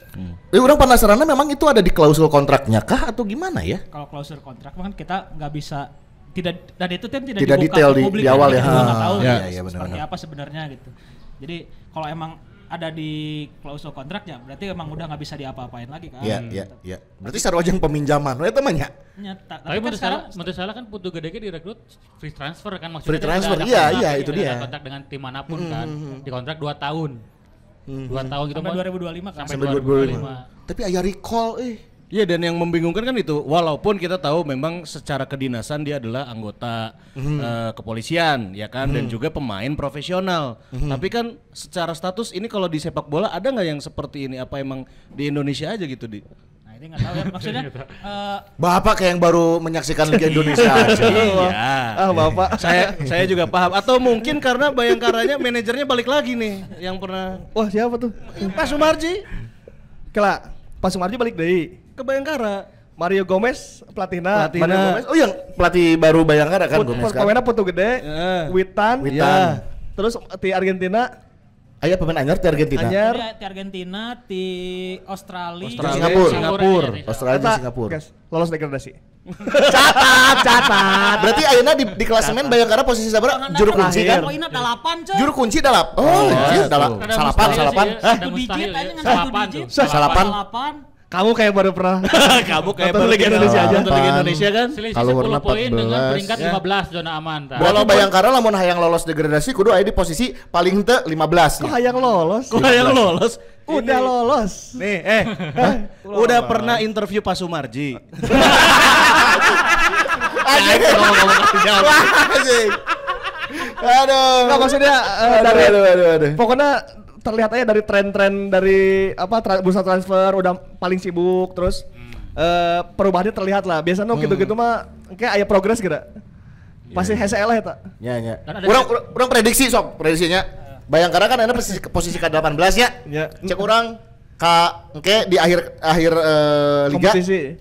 Orang penasarannya memang itu ada di klausul kontraknya kah atau gimana ya? Kalau klausul kontrak kan kita nggak bisa dan itu tim tidak dibuka detail ke publik di awal ya. Kita nggak tahu seperti apa sebenarnya gitu. Jadi kalau emang ada di klausul kontraknya berarti emang udah nggak bisa diapa-apain lagi kan. Iya. Berarti sarwajeng peminjaman. Eta mah nya. Tapi menurut salah kan Putu Gede direkrut free transfer kan maksudnya. Free transfer. Iya, itu dia. Kontrak dengan tim manapun kan. Dikontrak 2 tahun. 2 tahun gitu sampai 2025 kan. Sampai 2025. Tapi aya recall Iya, dan yang membingungkan kan itu, walaupun kita tahu memang secara kedinasan dia adalah anggota kepolisian, ya kan, dan juga pemain profesional. Tapi kan secara status ini kalau di sepak bola ada nggak yang seperti ini? Apa emang di Indonesia aja gitu, Di? Nah itu nggak tahu ya maksudnya. Bapak kayak yang baru menyaksikan Liga Indonesia aja. Iya. Bapak. Saya juga paham. Atau mungkin karena Bayangkaranya manajernya balik lagi nih, yang pernah Wah siapa tuh? Pak Sumarji Kelak, Pak Sumarji balik deui. ke Bayangkara. Mario Gomez pelatihna. Mario Gomez. Oh yang pelatih baru Bayangkara kan Gomez kan. Pemainnya Putu Gede, Witan. Witan. Terus di Argentina, Aya pemain anyar di Argentina. Anyar. Di Argentina, di Australia, Singapura. Australia Eta, dan Singapura. guys, lolos degradasi. Catat. Berarti ayeuna di klasemen Bayangkara posisi sabaraha? Juru kunci kan? Poinnya 8 coy. Juru kunci dalap. Oh, iya, dalap. Salapan. Satu digit aja ngan satu digit. Salapan. 8. Kamu kayak baru pernah. Kamu kayak Nonton Liga Indonesia aja. Nonton Liga Indonesia kan? Selisih Kalau 10 warna poin dengan 14, peringkat 15 zona aman. Walau Bayangkara lamun hayang lolos degradasi kudu aya di posisi paling teu 15 Kok nya. hayang lolos? Kok yang lolos? Udah lolos. Nih, udah pernah interview Pak Sumarji. Aduh. Nggak maksudnya dari Aduh. pokoknya terlihat aja dari tren-tren dari bursa transfer udah paling sibuk terus perubahannya terlihat lah. Biasanya gitu-gitu mah kayak aya progres gitu. Pasti hese lah eta. Nya. Dan ada Urang prediksi sok, prediksinya. Bayangkara kan ada posisi ke-18 nya. Ya. Cek urang engke di akhir liga Kompetisi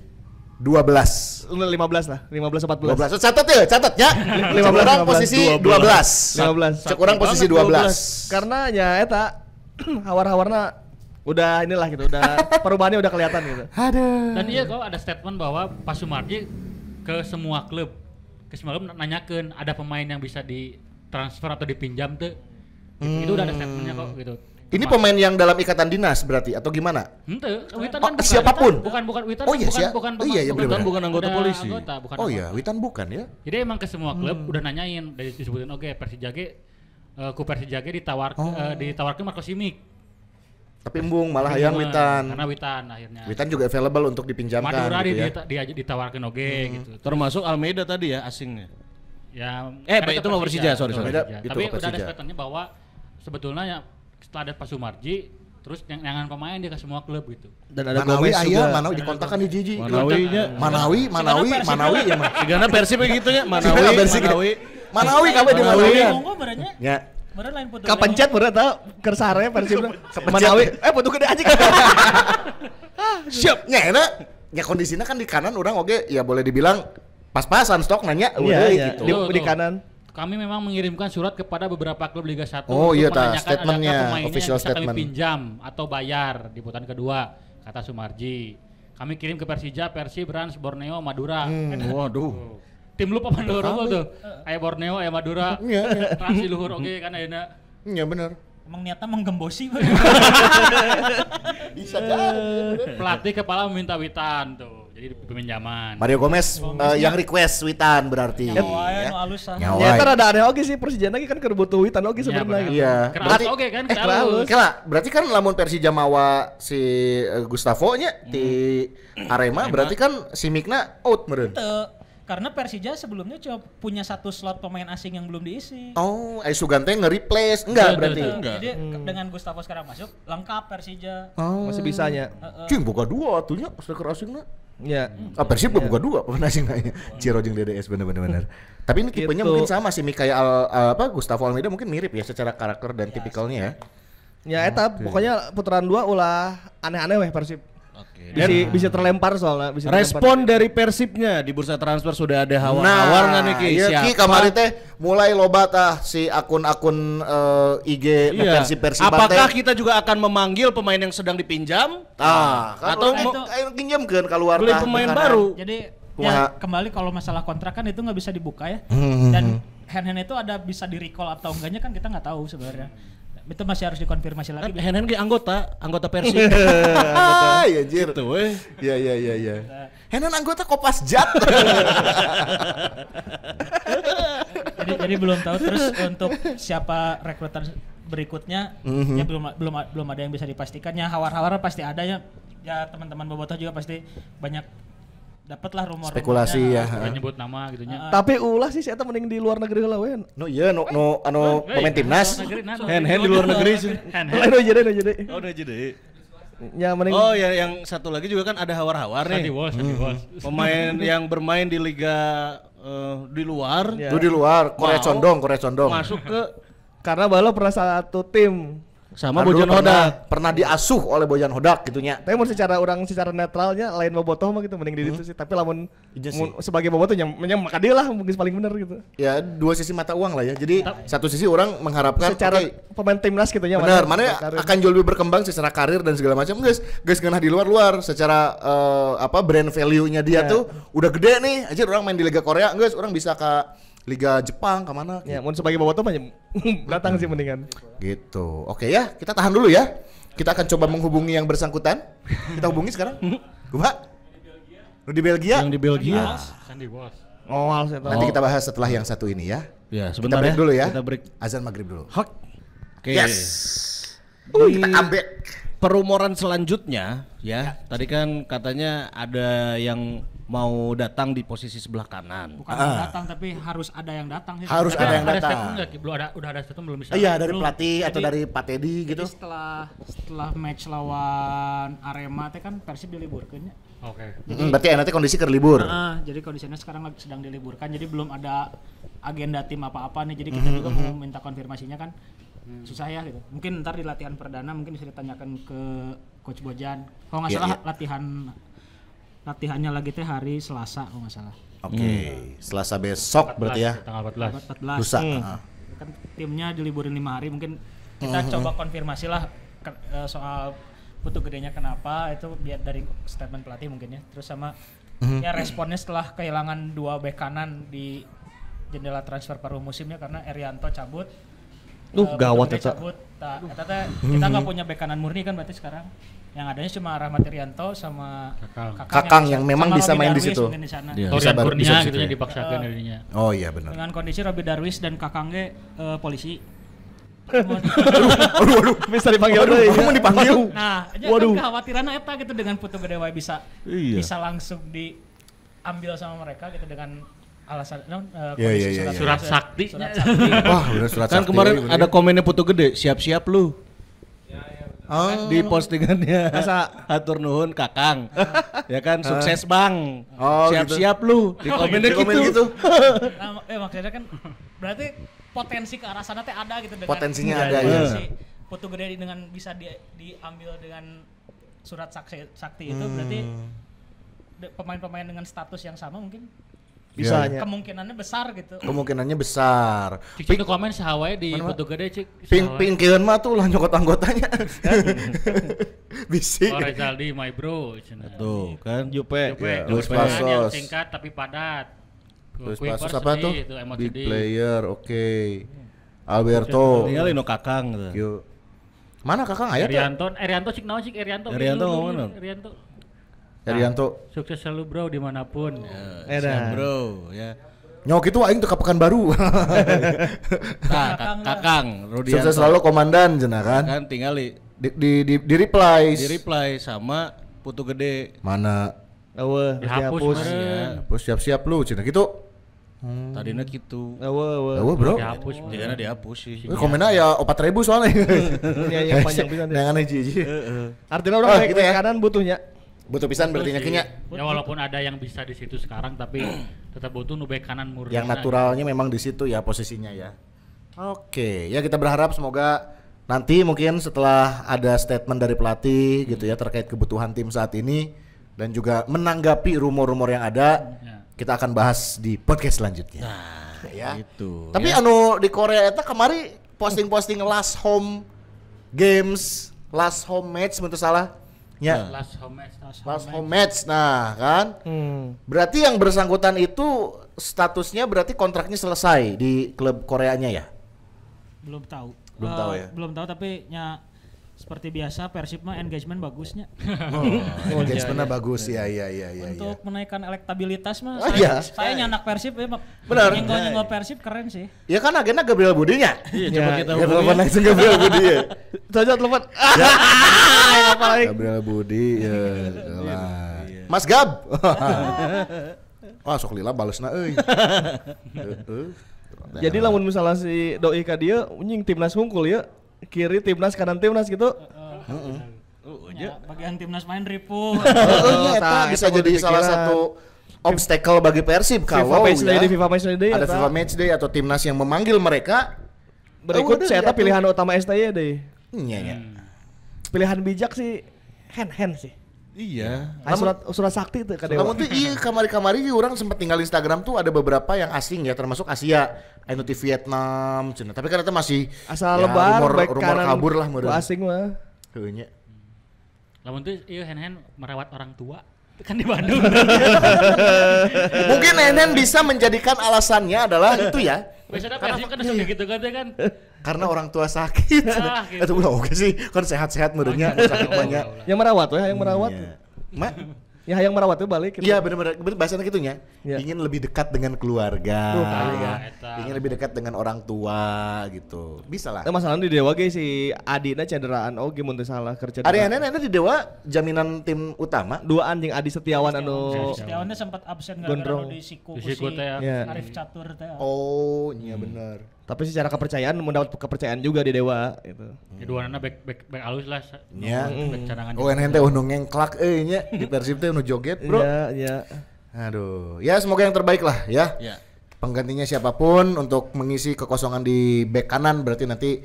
12. 15 lah, 15 14. 12. Catat ya. 15, Urang 15. posisi 12. 15. Cek urang posisi 12. Karena ya eta hawar-hawarna udah inilah gitu, udah perubahannya udah kelihatan gitu. Dan iya kok ada statement bahwa Pak Sumarji ke semua klub nanyakeun ada pemain yang bisa ditransfer atau dipinjam tuh. Itu udah ada statementnya kok gitu. Ini pemain yang dalam ikatan dinas berarti atau gimana? Henteu, Witan Oh, kan siapapun? bukan Witan. Oh iya, bukan iya, bener-bener. Bukan anggota udah polisi. bukan Oh iya, anggota. Witan bukan ya? Jadi emang ke semua klub udah nanyain dari disebutin oke Persija ge ku Persija ge ditawarkan Marco Simic. Tapi embung malah hayang Witan. Karena Witan akhirnya. Witan juga available untuk dipinjamkan Madura gitu ya. dia ditawarkan oke gitu. Termasuk Almeida tadi ya asingnya. Ya, Baik, itu mah Persija, sorry. Beda, Persija. itu Tapi Persija. udah ada statementnya bahwa sebetulnya ya setelah ada Pak Sumarji terus yang pemain dia ke semua klub gitu. Dan ada Manawi Gomez aya, juga. Manawi dikontakkan di Jiji. Manawinya. Manawi ya mah. Sigana Persib gitu nya, Sigana Manawi. Persib. Manawi kabeh di Manawi. Manawi. Monggo berenya. Ya. Bener lain putu. Kapencet bener tau kersare Persib Manawi. Putu Gede aja kan. Siap. Nya enak. Ya kondisinya kan di kanan orang oke ya boleh dibilang pas-pasan stok nanya Iya, udah iya. gitu. Di kanan. Kami memang mengirimkan surat kepada beberapa klub Liga 1 Oh, iya, ta, menanyakan statementnya, adakah pemainnya official yang bisa statement. kami pinjam atau bayar di putaran kedua, kata Sumarji. Kami kirim ke Persija, Persib, Rans, Borneo, Madura. Waduh. Tim lu papan loro tuh. Aya Borneo, aya Madura. Iya. Rans di luhur oke kan ayeuna. Iya benar. Emang niatnya menggembosi. Bisa jadi. Pelatih kepala meminta Witan tuh. Jadi peminjaman. Mario Gomez yang request Witan berarti. Nyawa ya. nu alus ah. Nyawa. Ya kan ada aneh oke sih Persija lagi kan kebutuh Witan oke Iya, sebenarnya. benar. Iya. Keras oke kan, keras. keras. Oke lah, berarti kan lamun Persija mawa si Gustavo nya di Arema berarti kan si Mikna out meureun. Teu. Karena Persija sebelumnya cuma punya satu slot pemain asing yang belum diisi. Oh, Ai Sugante nge-replace enggak Betul, berarti. betul. Enggak. Jadi dengan Gustavo sekarang masuk lengkap Persija. Oh. Masih bisanya. Cing boga dua atunya striker asingna. Ya. Persib boga dua pemain asing kayaknya. Ciro jeung DDS bener. Tapi ini tipenya Gitu. mungkin sama sih kayak Gustavo Almeida mungkin mirip ya secara karakter dan tipikalnya ya. Ya eta pokoknya putaran 2 ulah aneh-aneh weh Persib. Oke. Bisa terlempar soalnya, bisa Respon dari Persibnya di bursa transfer sudah ada hawar-hawar nggak nih Ki? iya Ki kemarin teh mulai loba tah si akun-akun IG Iya. Persib Apakah kita juga akan memanggil pemain yang sedang dipinjam? atau Atau ayo pinjamkeun keluar beli pemain baru? Jadi Kumaha? ya kembali kalau masalah kontrak kan itu nggak bisa dibuka ya. Dan hand-hand itu ada bisa di recall atau enggaknya kan kita nggak tahu sebenarnya. Itu masih harus dikonfirmasi Kan lagi. Henen ge anggota Persib. Iya anjir. Gitu weh. Iya. Henan anggota Kopasjat. jadi belum tahu terus untuk siapa rekrutan berikutnya ya belum ada yang bisa dipastikannya. Hawar-hawar pasti ada ya. ya teman-teman bobotoh juga pasti banyak dapat lah rumor Spekulasi ya. nyebut nama gitunya. Tapi ulah sih saya mending di luar negeri heula we. No iya anu pemain timnas. Hand di luar negeri sih. Lain aja deh. Oh udah jadi. Ya mending Oh ya yang satu lagi juga kan ada hawar-hawar nih. Sandy Walsh. Pemain yang bermain di liga di luar Ya. Lu di luar Korea Mau. Condong. masuk ke karena Balo pernah satu tim. sama Kan dulu Bojan Hodak. pernah diasuh oleh Bojan Hodak gitunya. Tapi mau secara netralnya lain bobotoh mah gitu mending di ditu sih. Tapi lamun Iya sih. sebagai bobotoh yang maka dia lah mungkin paling bener gitu. Ya dua sisi mata uang lah ya. Jadi satu sisi orang mengharapkan Secara oke, pemain timnas gitu nya benar, mana akan jauh lebih berkembang secara karir dan segala macam. Guys ngenah di luar secara brand value-nya dia tuh udah gede nih. Aja orang main di Liga Korea, guys, orang bisa ke Liga Jepang kemana? Ya, mau sebagai bobotoh mah datang sih mendingan. Gitu. Oke ya, kita tahan dulu ya. Kita akan coba menghubungi yang bersangkutan. Kita hubungi sekarang. Kumaha? Di Belgia. Yang di Belgia. Sandy Walsh. Oh, saya tahu. Nanti kita bahas setelah yang satu ini ya. Ya, Kita sebentar break dulu ya. Kita break. Azan maghrib dulu. Hak. Oke. Yes. Di Kita comeback. perumoran selanjutnya ya, tadi kan katanya ada yang mau datang di posisi sebelah kanan. Bukan datang tapi harus ada yang datang sih. Harus Tapi ada yang Ada datang. statement nggak? Udah ada statement belum bisa. Iya, dari Belum. pelatih atau Jadi- dari Pak Teddy gitu. Jadi setelah match lawan Arema teh kan Persib diliburkan ya. Oke. Berarti nanti kondisi ke libur. Jadi kondisinya sekarang sedang diliburkan, jadi belum ada agenda tim apa-apa nih. Jadi kita juga mau minta konfirmasinya kan susah ya gitu. Mungkin ntar di latihan perdana mungkin bisa ditanyakan ke Coach Bojan. Kalau nggak Iya, salah iya. latihannya lagi teh hari Selasa kalau nggak salah. Oke, Selasa besok berarti ya. Tanggal 14. 14. Lusa. Heeh. Kan timnya diliburin 5 hari, mungkin kita coba konfirmasi lah soal Putu gedenya kenapa, itu biar dari statement pelatih mungkin ya. Terus sama ya responnya setelah kehilangan 2 bek kanan di jendela transfer paruh musimnya karena Erianto cabut. Gawat Putu Gede eta. cabut. Eta teh kita nggak punya bek kanan murni kan berarti sekarang. Yang adanya cuma Rahmat Irianto sama Kakang yang memang sama bisa Robby main di Darwis situ. mungkin di sana. Iya. Bisa Torian bisa Kurnia situ gitu nya ya. dipaksakan dirinya. Oh iya benar. Dengan kondisi Robby Darwis dan Kakang ge polisi. Aduh, Bisa dipanggil deui. kamu dipanggil? Nah, aja Waduh. kan kekhawatiran eta gitu dengan Putu Gede wae bisa Iya. bisa langsung diambil sama mereka gitu dengan alasan Iya, iya, iya, iya. Surat sakti. Surat sakti. Wah, benar surat Kan sakti, kemarin bener. ada komennya Putu Gede, siap-siap lu. Oh. Di postingannya. Masa? Hatur nuhun Kakang. Ya kan sukses Bang. Oh, Siap-siap lu. Di komennya Di komen gitu. Nah, maksudnya kan berarti potensi ke arah sana teh ada gitu dengan Potensinya dengan ada, ya. si Putu Gede dengan bisa diambil dengan surat sakti itu berarti pemain-pemain dengan status yang sama mungkin Bisanya. kemungkinannya besar gitu. Kemungkinannya besar. Cik itu komen sahawai di Mana, Putu Gede cik. Pingkeun mah tuh lah nyokot anggotanya. Bisi. Oh Rezaldi my bro. Tuh kan. Jupe. Ya, Luis Luis Pasos. Yang Pasos. singkat tapi padat. Terus Quick Pasos burst apa sedih, tuh? itu emot Big sedih. player, oke. Alberto. Tinggalin no Kakang gitu. Yuk. Mana Kakang aya teh? Erianto cik naon cik Erianto. Erianto ngomong naon? Erianto. Erianto. Sukses selalu bro dimanapun. Edan. Bro, ya. Nyok itu aing teu ka Pekanbaru. Kakang, Rudianto. Sukses selalu komandan cenah kan. Kan tinggali Di reply. di reply sama Putu Gede. Mana? Eueuh, Dihapus dihapus. meureun. Ya, Bos siap-siap lu cenah gitu. tadinya gitu. Eueuh. Eueuh, Bro. Dihapus. Jadinya dihapus sih. Komennya ya 4.000 soalnya. Iya, yang panjang pisan. Yang aneh jiji. Artinya orang Oh, bek gitu ya. kanan butuhnya. Butuh pisan berarti nyakinya. Ya walaupun ada yang bisa di situ sekarang tapi tetap butuh nu bek kanan murni. Yang naturalnya memang di situ ya posisinya ya. Oke, ya kita berharap semoga nanti mungkin setelah ada statement dari pelatih gitu ya terkait kebutuhan tim saat ini dan juga menanggapi rumor-rumor yang ada, Ya. kita akan bahas di podcast selanjutnya. Ya. Gitu. Tapi anu di Korea eta kemari posting-posting last home games, last home match menurut salah. Ya, Last home match. last home match. Nah, kan? Berarti yang bersangkutan itu statusnya berarti kontraknya selesai di klub Koreanya ya? Belum tahu. Belum tahu ya? Belum tahu tapi nya seperti biasa Persib mah engagement bagusnya. Oh, engagementnya bagus ya, iya. Untuk menaikkan elektabilitas mah Oh, saya, iya. saya nyanak Persib ya. Benar. Nyenggol Persib keren sih. Ya kan agennya Gabriel Budinya. Iya, coba Ya, kita Ya hubungi. telepon langsung Gabriel Budi ya. Saja telepon. Apa lagi? Gabriel Budi ya. Lah. Mas Gab. Wah, sok lila balesna euy. Jadi lamun misalnya si doi ka dieu nying timnas hungkul ya. Kiri timnas kanan timnas gitu. Ya, bagian timnas main ripuh. Eta bisa jadi salah satu obstacle bagi Persib kalau ya, FIFA Matchday ada FIFA Matchday atau timnas yang memanggil mereka. Berikut saya eta pilihan utama STY deh. Iya. Pilihan bijak sih hand sih. Iya. Surat sakti tuh ka dewa. Namun tuh iya kamari-kamari orang sempat tinggal Instagram tuh ada beberapa yang asing ya termasuk Asia, anu ti Vietnam, cenah. Tapi kan itu masih asal lebar rumor kabur lah meureun. Asing mah. Heuh nya. Lamun tuh ieu hen-hen merawat orang tua kan di Bandung. Mungkin Nenen bisa menjadikan alasannya adalah itu ya. Biasanya Persib kan suka gitu kan. Karena orang tua sakit. Gitu. Itu udah oke sih, kan sehat-sehat meureunnya, sakit banyak. Yang merawat tuh, yang merawat. Mak, ya yang merawat tuh balik. iya benar-benar bahasanya gitunya. Ya. Ingin lebih dekat dengan keluarga. Ya. Eta. Ingin lebih dekat dengan orang tua gitu. Bisa lah. Masalahnya di Dewa ge si Adina cederaan oge mun teu salah keur cederaan. Ari Nenen di Dewa jaminan tim utama. Dua anjing Adi Setiawan anu Setiawannya sempat absen Gondrong. gara-gara di siku Di siku teh ya. Ya. Arif Catur teh. Oh, iya benar. Tapi secara kepercayaan mendapat kepercayaan juga di Dewa gitu. Keduanya back alus lah. Ya. Back cadangan. Oh, Nenen teh nu ngengklak nya di Persib teh nu joget, Bro. Iya, iya. Aduh, ya semoga yang terbaik lah ya. Ya. Penggantinya siapapun untuk mengisi kekosongan di bek kanan berarti nanti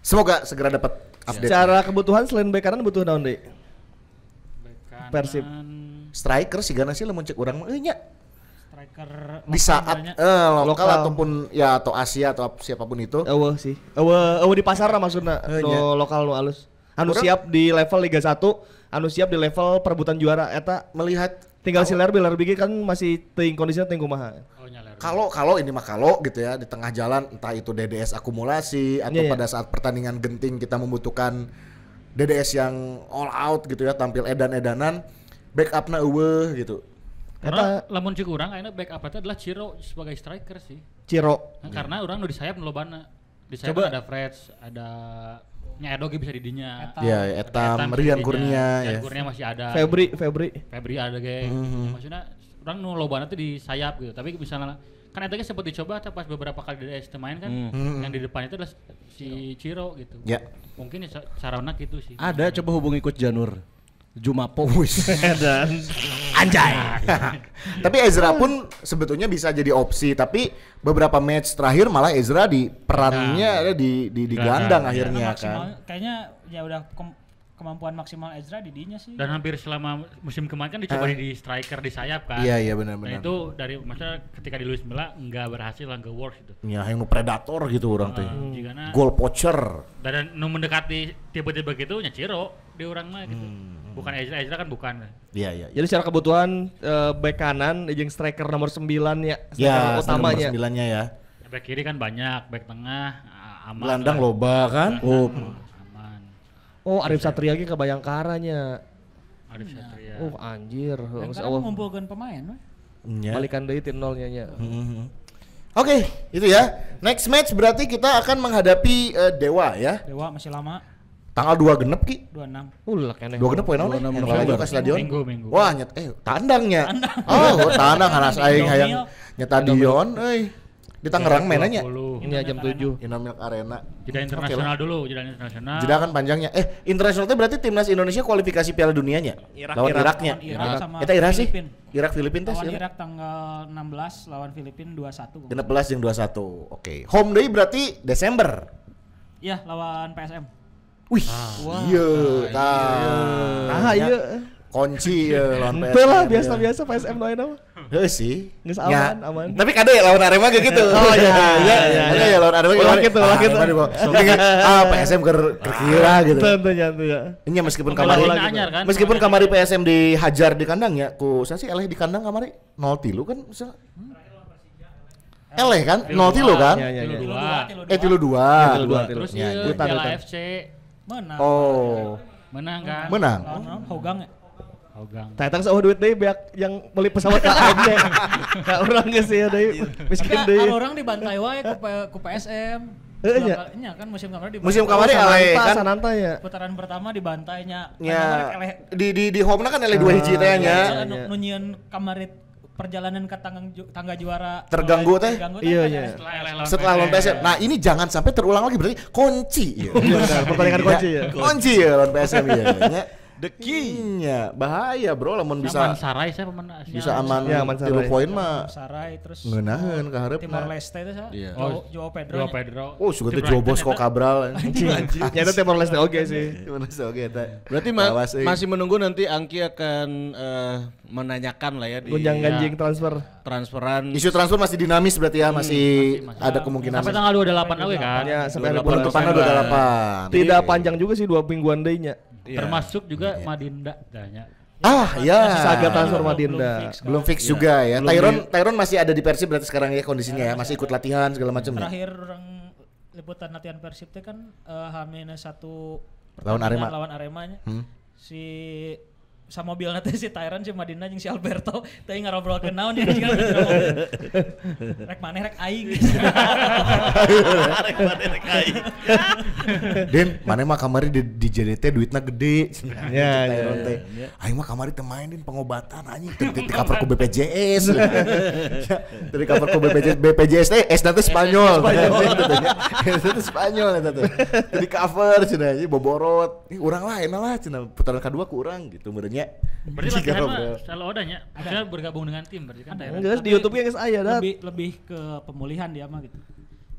semoga segera dapat update. Secara kebutuhan selain bek kanan butuh naon deui? Back kanan, Persib. Striker sigana sih lamun cek urang mah nya Striker di saat lokal Lokal. ataupun ya atau Asia atau siapapun itu. Eueuh sih. Eueuh di pasar lah maksudna. Nya. Nu lokal nu alus. Anu Urang- siap di level Liga 1, anu siap di level perebutan juara eta Melihat tinggal si Ler BG kan masih teuing kondisinya teuing kumaha. Oh nyaler. kalau ini mah kalau gitu ya di tengah jalan entah itu DDS akumulasi atau Iya, iya. pada saat pertandingan genting kita membutuhkan DDS yang all out gitu ya tampil edan-edanan backupna eueuh gitu. Karena lamun cik urang ayeuna back up eta adalah Ciro sebagai striker sih. Ciro. Nah, karena orang nu di sayap nu lobana. Di sayap Coba. ada Freds, ada nya Edo ge bisa di dinya. Ya, Etam, bisa Rian di dinya. Kurnia Rian ya. Kurnia masih ada. Febri. Ada ge. Maksudnya orang nu lobana teh di sayap gitu. Tapi misalnya kan eta ge sempat dicoba tapi pas beberapa kali DDS teu main kan yang di depan itu adalah si Ciro gitu. Ya. Mungkin ya carana gitu sih. Ada, coba hubungi Coach Janur. Jumapo. Dan Anjay. Tapi Ezra pun sebetulnya bisa jadi opsi tapi beberapa match terakhir malah Ezra di perannya ada di gelandang akhirnya kan. Kayaknya ya udah kemampuan maksimal Ezra di dinya sih. Dan hampir selama musim kemarin kan dicoba di striker di sayap kan. Iya Dan benar-benar. itu dari maksudnya ketika di Luis Milla nggak berhasil lah nggak works gitu. Ya yang nu predator gitu orang teh. Jigana Goal poacher. dan nu mendekati tipe-tipe gitu nya Ciro di orang mah gitu. Bukan Ezra kan bukan. Iya iya. jadi secara kebutuhan bek kanan jeung striker nomor 9 ya. Ya, Striker utamanya. 9-nya ya. Back kiri kan banyak, back tengah aman. Gelandang lah. loba kan. Oh. Aman. Oh, Arif Satria ge ke Bayangkaranya. Arif Satria. Oh, anjir. Dan Geus sekarang ngumpulkeun pemain we. Ya. balikan deui tim nolnya nya. Oke, itu ya. Next match berarti kita akan menghadapi Dewa ya. Dewa masih lama Tanggal 2 genep ki. 26. Lah keneh. 2 genep poe naon? 26 November ke stadion. Minggu. Wah, tandangnya. Oh, tandang hanas aing hayang nyetadion euy. Di Tangerang mainnya. 20. Ini jam 7. Indomilk Arena. Jeda internasional dulu, jeda internasional. Jeda kan panjangnya. Internasional itu berarti timnas Indonesia kualifikasi Piala Dunianya. Lawan Iraknya. Lawan Irak sama Kita Irak sih. Filipin. Irak Filipin tes. Lawan Irak tanggal 16, lawan Filipin 21. 16 jeung 21. Oke. Home day berarti Desember. Iya, lawan PSM. Wih. Iya. Nah, iya. Kunci ya lawan PSM. Teu lah biasa-biasa PSM doain mah. Heuh sih. Geus Ya. aman. Tapi kade lawan Arema kayak gitu. Oh, iya. Ada ya lawan Arema Ulah gitu, ulah gitu. PSM kira gitu. Tentunya. Ini meskipun Pemain kamari anyar kan? meskipun kamari PSM dihajar di kandangnya, ku saya sih eleh di kandang kamari 0-3 kan misalnya. Eleh kan? 0-3 kan? Iya, iya, iya. Tilu dua. 3-2. Terus Ya, ieu ya. Piala Hutan. FC Menang. Oh, menang kan? menang. Lawan Hogang ya. Hogang. Tatang seueuh duit deui beak yang beli pesawat ka AMC. Ka urang geus ya deui miskin Enggak, deui. kalau orang dibantai wae ku PSM. Iya. Nya kan musim kemarin di Musim kemarin LA kan Sananta ya. putaran pertama dibantainya. nya di home-na kan LA 2 hiji teh nya. Nunyian kamarit perjalanan ke tangga juara Terganggu teh. Iya. Setelah lawan PSM. Nah, ini jangan sampai terulang lagi berarti kunci. Benar, pertandingan kunci ya. Kunci ya lawan PSM ya. The key-nya bahaya bro, lamun bisa Sarai saya pemain Asia. bisa aman Ya, aman 3 Sarai. poin mah Sarai terus ngeunaheun ka hareupna. Timor Leste itu sa. Iya. Joao Pedro. Joao Pedro. Oh, suka teh Joe Bosco Cabral. Nyata Timor Leste oke sih. Gimana sih oke eta. Berarti masih menunggu nanti Angki akan menanyakan lah ya di Gunjang ganjing transfer. transferan. Isu transfer masih dinamis berarti ya, masih ada kemungkinan. Sampai tanggal 28 aja kan. Ya, sampai ada bulan bulan depan Desember. udah 8. Tidak panjang juga sih 2 mingguan deui-nya. Iya. Termasuk juga Madinda tanya. Ah, ya. Saga transfer Madinda. Belum fix juga ya. Tyron masih ada di Persib berarti sekarang ya kondisinya ya, masih ikut latihan segala macam ya. Terakhir orang liputan latihan Persib teh kan H-1 Lawan Arema. lawan Aremanya. Si mobilna teh si Tyron, si Madinda jeung si Alberto teh ngarobrolkeun naon jeung jeung rek maneh rek aing. Den, mana mah kamari di JDT duitnya gede. Ya, Tyron teh. Aing mah kamari teh main din pengobatan anjing di cover ku BPJS. Dari cover ku BPJS teh S teh Spanyol. Itu teh Spanyol eta teh. Di cover cenah ieu boborot. Ih urang lain lah cenah putaran kedua ku urang gitu meureunnya. Berarti latihan mah selalu ada nya. Maksudnya bergabung dengan tim berarti kan. Enggak di YouTube-nya guys aya dah. Lebih ke pemulihan dia mah gitu.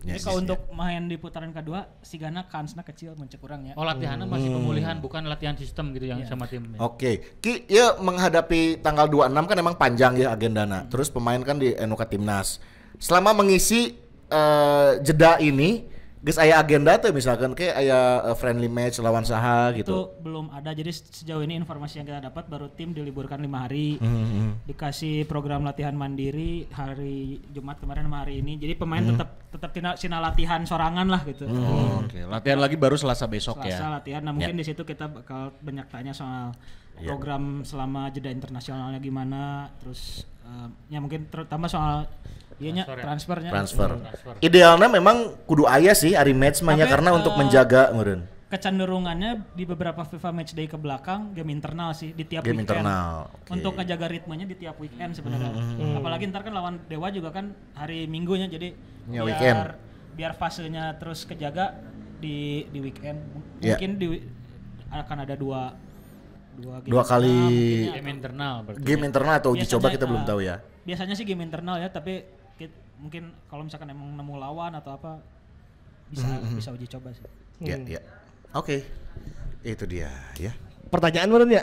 Jadi kalau untuk main di putaran kedua sigana kansna kecil mencek urang ya. Oh latihannya masih pemulihan bukan latihan sistem gitu yang sama tim. Oke, Ki, ya menghadapi tanggal 26 kan emang panjang ya agendana. Terus pemain kan di Enuka Timnas. Selama mengisi jeda ini, geus aya agenda tuh misalkan kayak aya friendly match lawan saha Itu gitu. belum ada. Jadi sejauh ini informasi yang kita dapat baru tim diliburkan 5 hari. Dikasih program latihan mandiri hari Jumat kemarin sama hari ini. Jadi pemain tetap sina latihan sorangan lah gitu. Oke, latihan lagi baru Selasa besok Selasa ya. latihan. Nah mungkin di situ kita bakal banyak tanya soal program selama jeda internasionalnya gimana. Terus ya mungkin terutama soal transfernya. Transfer. Idealnya memang kudu aya sih ari match mah nya Tapi, karena untuk menjaga meureun. Kecenderungannya di beberapa FIFA Matchday ke belakang game internal sih di tiap Game weekend. internal. Oke. Untuk ngejaga ritmenya di tiap weekend sebenarnya. Apalagi ntar kan lawan Dewa juga kan hari Minggunya jadi Ya, weekend. biar fasenya terus kejaga di weekend. Ya. Mungkin akan ada dua kali Game internal berarti. game internal atau uji coba Biasanya, kita belum tahu ya. Biasanya sih game internal ya, tapi mungkin kalau misalkan emang nemu lawan atau apa bisa uji coba sih. Ya, ya. Oke. Itu dia ya. Pertanyaan meureun ya?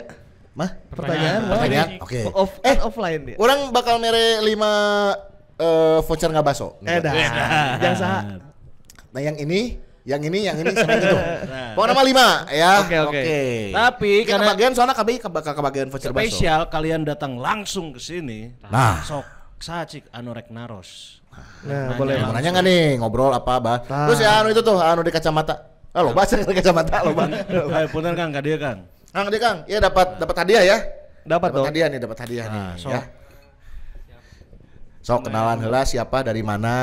Mah? Pertanyaan. Pertanyaan? Oke. Offline dia. Orang bakal mere 5 voucher ngabaso. Dah. Yang saha? Nah yang ini sama yang itu. Pokoknya nama 5 ya. Oke. Tapi Kita karena kebagian soalnya bakal kebagian voucher baso. spesial kalian datang langsung ke sini. Nah. Sok sacik anu rek naros. Nah, boleh. Mau nanya nggak nih ngobrol apa bah? Terus ya anu itu tuh anu di kacamata. Lo baca di kacamata lo bang. Punten Kang, ka dieu Kang. Kang dia Kang, iya dapat hadiah ya. Dapat dong. hadiah nih sok. ya. Sok kenalan heula siapa dari mana?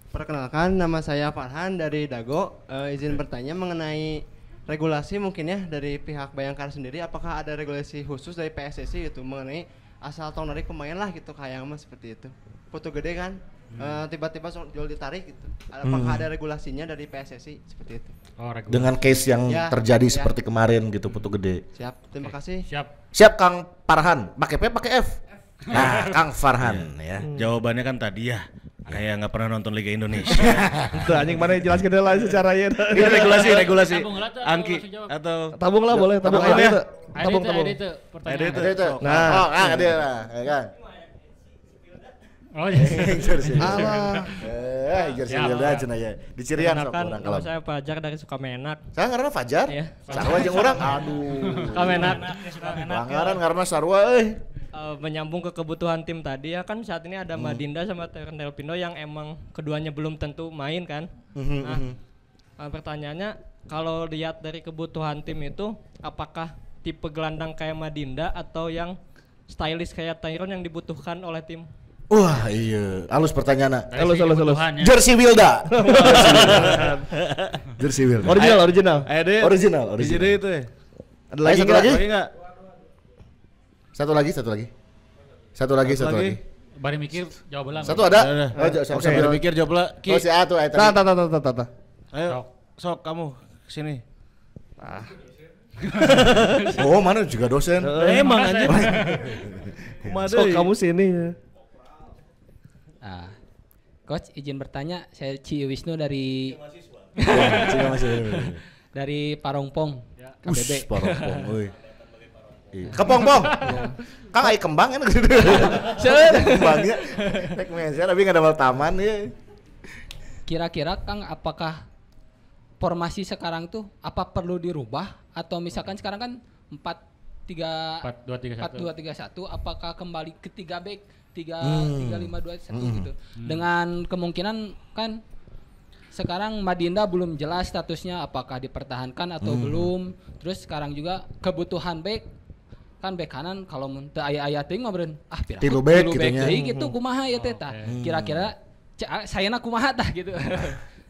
Perkenalkan, nama saya Farhan dari Dago. Izin bertanya mengenai regulasi mungkin ya dari pihak Bayangkara sendiri, apakah ada regulasi khusus dari PSSI gitu mengenai asal tahun dari pemain lah gitu kayak mah seperti itu. Foto gede kan, tiba-tiba jual ditarik gitu. Apakah ada regulasinya dari PSSI seperti itu? Oh, regulasi. Dengan case yang Ya, terjadi ya. seperti kemarin gitu Putu Gede. Siap, terima kasih. Siap Kang Farhan, pakai P pakai F. Nah, Kang Farhan ya. Jawabannya kan tadi ya. Kayak nggak pernah nonton Liga Indonesia. Tuh anjing mana jelaskeun deui lah secara ieu. Ini regulasi. Tabung lah tuh, Angki langsung jawab. atau Tabung lah boleh, tabung Tabung aja ya. tuh. Tabung. Ada itu pertanyaan. Ada Ada itu. Nah. Oh, Kang ada lah, ya kan. Oh iya. Alah. Jersey Wilda cenah ya. Di Cirian sok Perkenalkan, urang nama kalau. saya Fajar dari Sukamenak. Saya ngaranna Fajar. Iya. Sarua jeung urang. Aduh. Sukamenak. Pelanggaran karena sarua euy. Menyambung ke kebutuhan tim tadi ya kan saat ini ada Madinda sama Terendel Pino yang emang keduanya belum tentu main kan. Nah, pertanyaannya kalau lihat dari kebutuhan tim itu apakah tipe gelandang kayak Madinda atau yang stylish kayak Tyron yang dibutuhkan oleh tim? Wah iya, halus pertanyaannya. Dari segi kebutuhannya. Jersey Wilda. Jersey Wilda. Original. Original. Di sini itu ya. Ada lagi Satu nggak? lagi? Lagi enggak? Satu lagi. Bari mikir jawab belang. Satu ada? Udah. Oh, Sambil mikir jawab lah. Ki. Oh si A tuh eta. Tata. Ayo, sok kamu sini. Oh mana juga dosen. Emang aja. So kamu sini. Coach izin bertanya, saya Ci Wisnu dari dari Parongpong, KBB. Parongpong, euy. Kepong-pong. Kang ai kembang enak gitu. Kembangnya. Nek meser tapi enggak ada taman ya. Kira-kira Kang apakah formasi sekarang tuh apa perlu dirubah atau misalkan sekarang kan 4-2-3-1 apakah kembali ke 3 back 3-5-2-1 gitu. Dengan kemungkinan kan sekarang Madinda belum jelas statusnya apakah dipertahankan atau belum. Terus sekarang juga kebutuhan back kan back kanan kalau mun teu aya teuing mah beureun pirang Tilu back gitu nya. gitu kumaha ya teh tah. Kira-kira sayana kumaha tah gitu.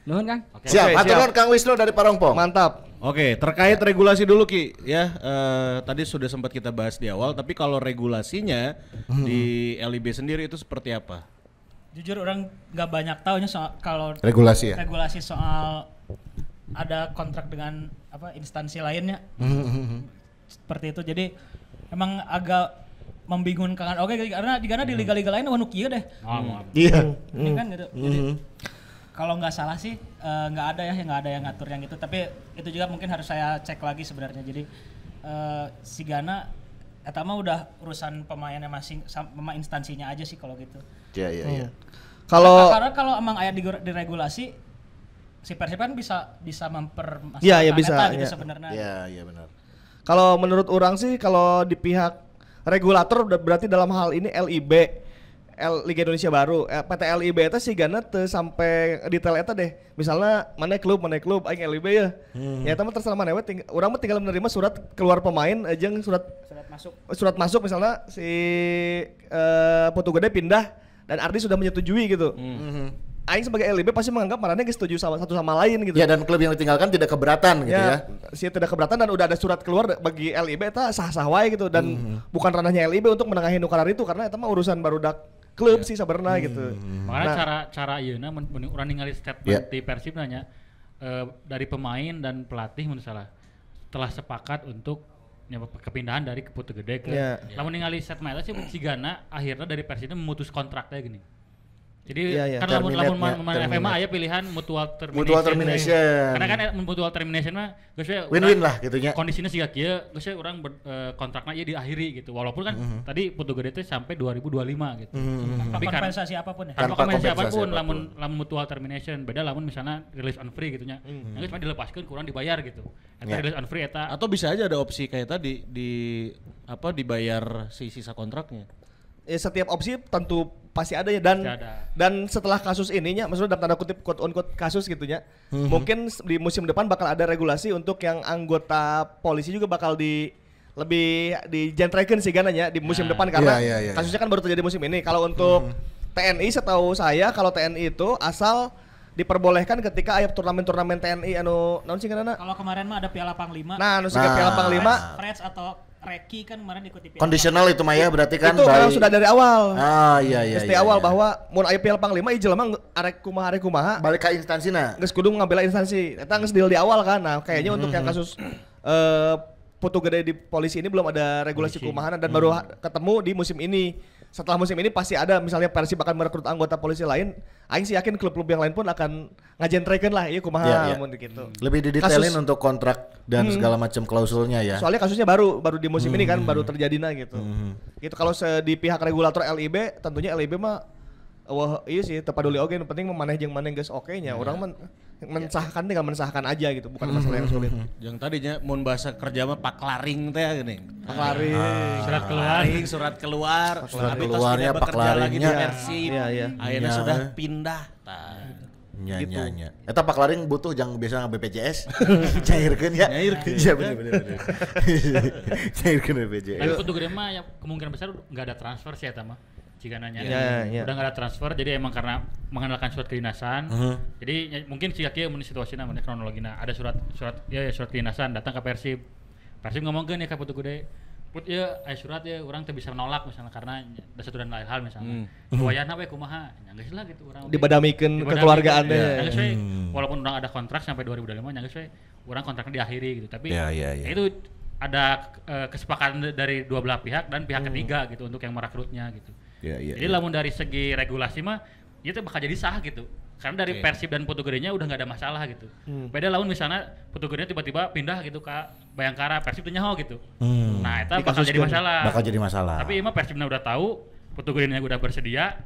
Nuhun Kang. Siap, aturun Kang Wisnu dari Parongpong. Mantap. Oke, terkait regulasi dulu Ki ya. Tadi sudah sempat kita bahas di awal, tapi kalau regulasinya di LIB sendiri itu seperti apa? Jujur orang nggak banyak tahunya soal kalau Regulasi ya. regulasi soal ada kontrak dengan apa instansi lainnya. Seperti itu. Jadi emang agak membingungkan. Oke, karena di liga-liga lain wanu kieu deh. Iya. Ini kan gitu. Jadi kalau nggak salah sih nggak ada yang ngatur yang gitu. Tapi itu juga mungkin harus saya cek lagi sebenarnya. Jadi si Gana eta mah udah urusan pemainnya masing sama instansinya aja sih kalau gitu. Iya. Karena kalau emang aya di regulasi si Persib kan bisa mempermasalahkan Iya, bisa, eta gitu iya. sebenarnya. Iya benar. Kalau menurut orang sih kalau di pihak regulator berarti dalam hal ini LIB Liga Indonesia Baru PT LIB eta sigana teu sampai detail eta deh. Misalnya mana klub aing LIB ya. Ya eta mah terserah mana we urang mah tinggal menerima surat keluar pemain jeung surat masuk misalnya si Putu Gede pindah dan Ardi sudah menyetujui gitu. Aing sebagai LIB pasti menganggap marane geus setuju satu sama lain gitu. Ya dan klub yang ditinggalkan tidak keberatan gitu ya. Si tidak keberatan dan udah ada surat keluar bagi LIB eta sah-sah wae gitu dan bukan ranahnya LIB untuk menengahi nukarar itu karena eta mah urusan barudak klub sih sabarna gitu. Makanya cara ieuna urang ningali statement di Persib nanya dari pemain dan pelatih mun salah telah sepakat untuk kepindahan dari Putu Gede ke lamun ningali statement eta sih sigana akhirnya dari Persib memutus kontraknya gini. Jadi kan lamun FMA aya pilihan mutual termination. Karena kan mutual termination mah geus we win-win lah gitunya. Kondisinya siga kieu geus we urang kontrakna ieu diakhiri gitu. Walaupun kan tadi Putu Gede teh sampai 2025 gitu. Tapi kompensasi apapun ya. Tanpa kompensasi apapun lamun mutual termination beda lamun misalnya release on free gitu nya. Geus cuma dilepaskeun kurang dibayar gitu. Eta release on free eta Atau bisa aja ada opsi kayak tadi dibayar si sisa kontraknya. Ya setiap opsi tentu pasti ada ya dan setelah kasus ininya maksudnya dalam tanda kutip quote on quote kasus gitunya mungkin di musim depan bakal ada regulasi untuk yang anggota polisi juga bakal lebih dijentrekeun sih gananya di musim depan karena kasusnya kan baru terjadi musim ini. Kalau untuk TNI setahu saya kalau TNI itu asal diperbolehkan ketika aya turnamen-turnamen TNI anu naon sih kana? Kalau kemarin mah ada Piala Panglima. Nah, anu siga Piala Panglima Freds atau Reki kan kemarin ikuti Piala. Kondisional itu Maya berarti kan itu memang sudah dari awal. Iya. Dari awal bahwa mun aya Piala Panglima ieu jelema arek kumaha balik ka instansina. Geus kudu ngabela instansi. Eta geus deal di awal kan. Nah, kayaknya untuk yang kasus Putu Gede di polisi ini belum ada regulasi kumaha dan baru ketemu di musim ini. Setelah musim ini pasti ada misalnya Persib akan merekrut anggota polisi lain. Aing sih yakin klub-klub yang lain pun akan ngajentrekeun lah ieu kumaha mun gitu. Lebih didetailin untuk kontrak dan segala macam klausulnya ya. Soalnya kasusnya baru di musim ini kan baru terjadinya gitu. Gitu kalau di pihak regulator LIB tentunya LIB mah wah iya sih tepaduli oge nu penting memaneh jeung maneh geus oke-nya. Urang mensahkan tinggal mensahkan aja gitu, bukan masalah yang sulit. Yang tadinya mun bahasa kerja mah paklaring teh gini. Paklaring. Surat keluar. Surat keluarnya paklaringnya. Akhirnya sudah pindah. Nya. Eta paklaring butuh jang biasa BPJS. Cairkeun ya. Iya bener. Cairkeun BPJS. Tapi Putu Gede mah ya kemungkinan besar enggak ada transfer sih eta mah. cikananya. Iya. Udah nggak ada transfer, jadi emang karena mengandalkan surat kedinasan. Jadi ya, mungkin sih kieu mun situasina mun kronologina ada surat kedinasan datang ke Persib. Persib ngomongkeun ya ka Putu Gede. Put ya surat ya orang teu bisa menolak misalnya karena ada satu dan lain hal misalnya. Wayahna we kumaha? Nya geus lah gitu urang. Dibadamikeun kekeluargaan ya. Walaupun orang ada kontrak sampai 2025 nya geus we urang kontraknya diakhiri gitu. Tapi itu ada kesepakatan dari dua belah pihak dan pihak ketiga gitu untuk yang merekrutnya gitu. Jadi lamun dari segi regulasi mah itu bakal jadi sah gitu. Karena dari Persib dan Putu Gedenya udah nggak ada masalah gitu. Beda lamun misalnya Putu Gedenya tiba-tiba pindah gitu ke Bayangkara, Persib teu nyaho gitu. Nah, itu bakal jadi masalah. Tapi emang Persibna udah tahu, Putu Gedenya udah bersedia,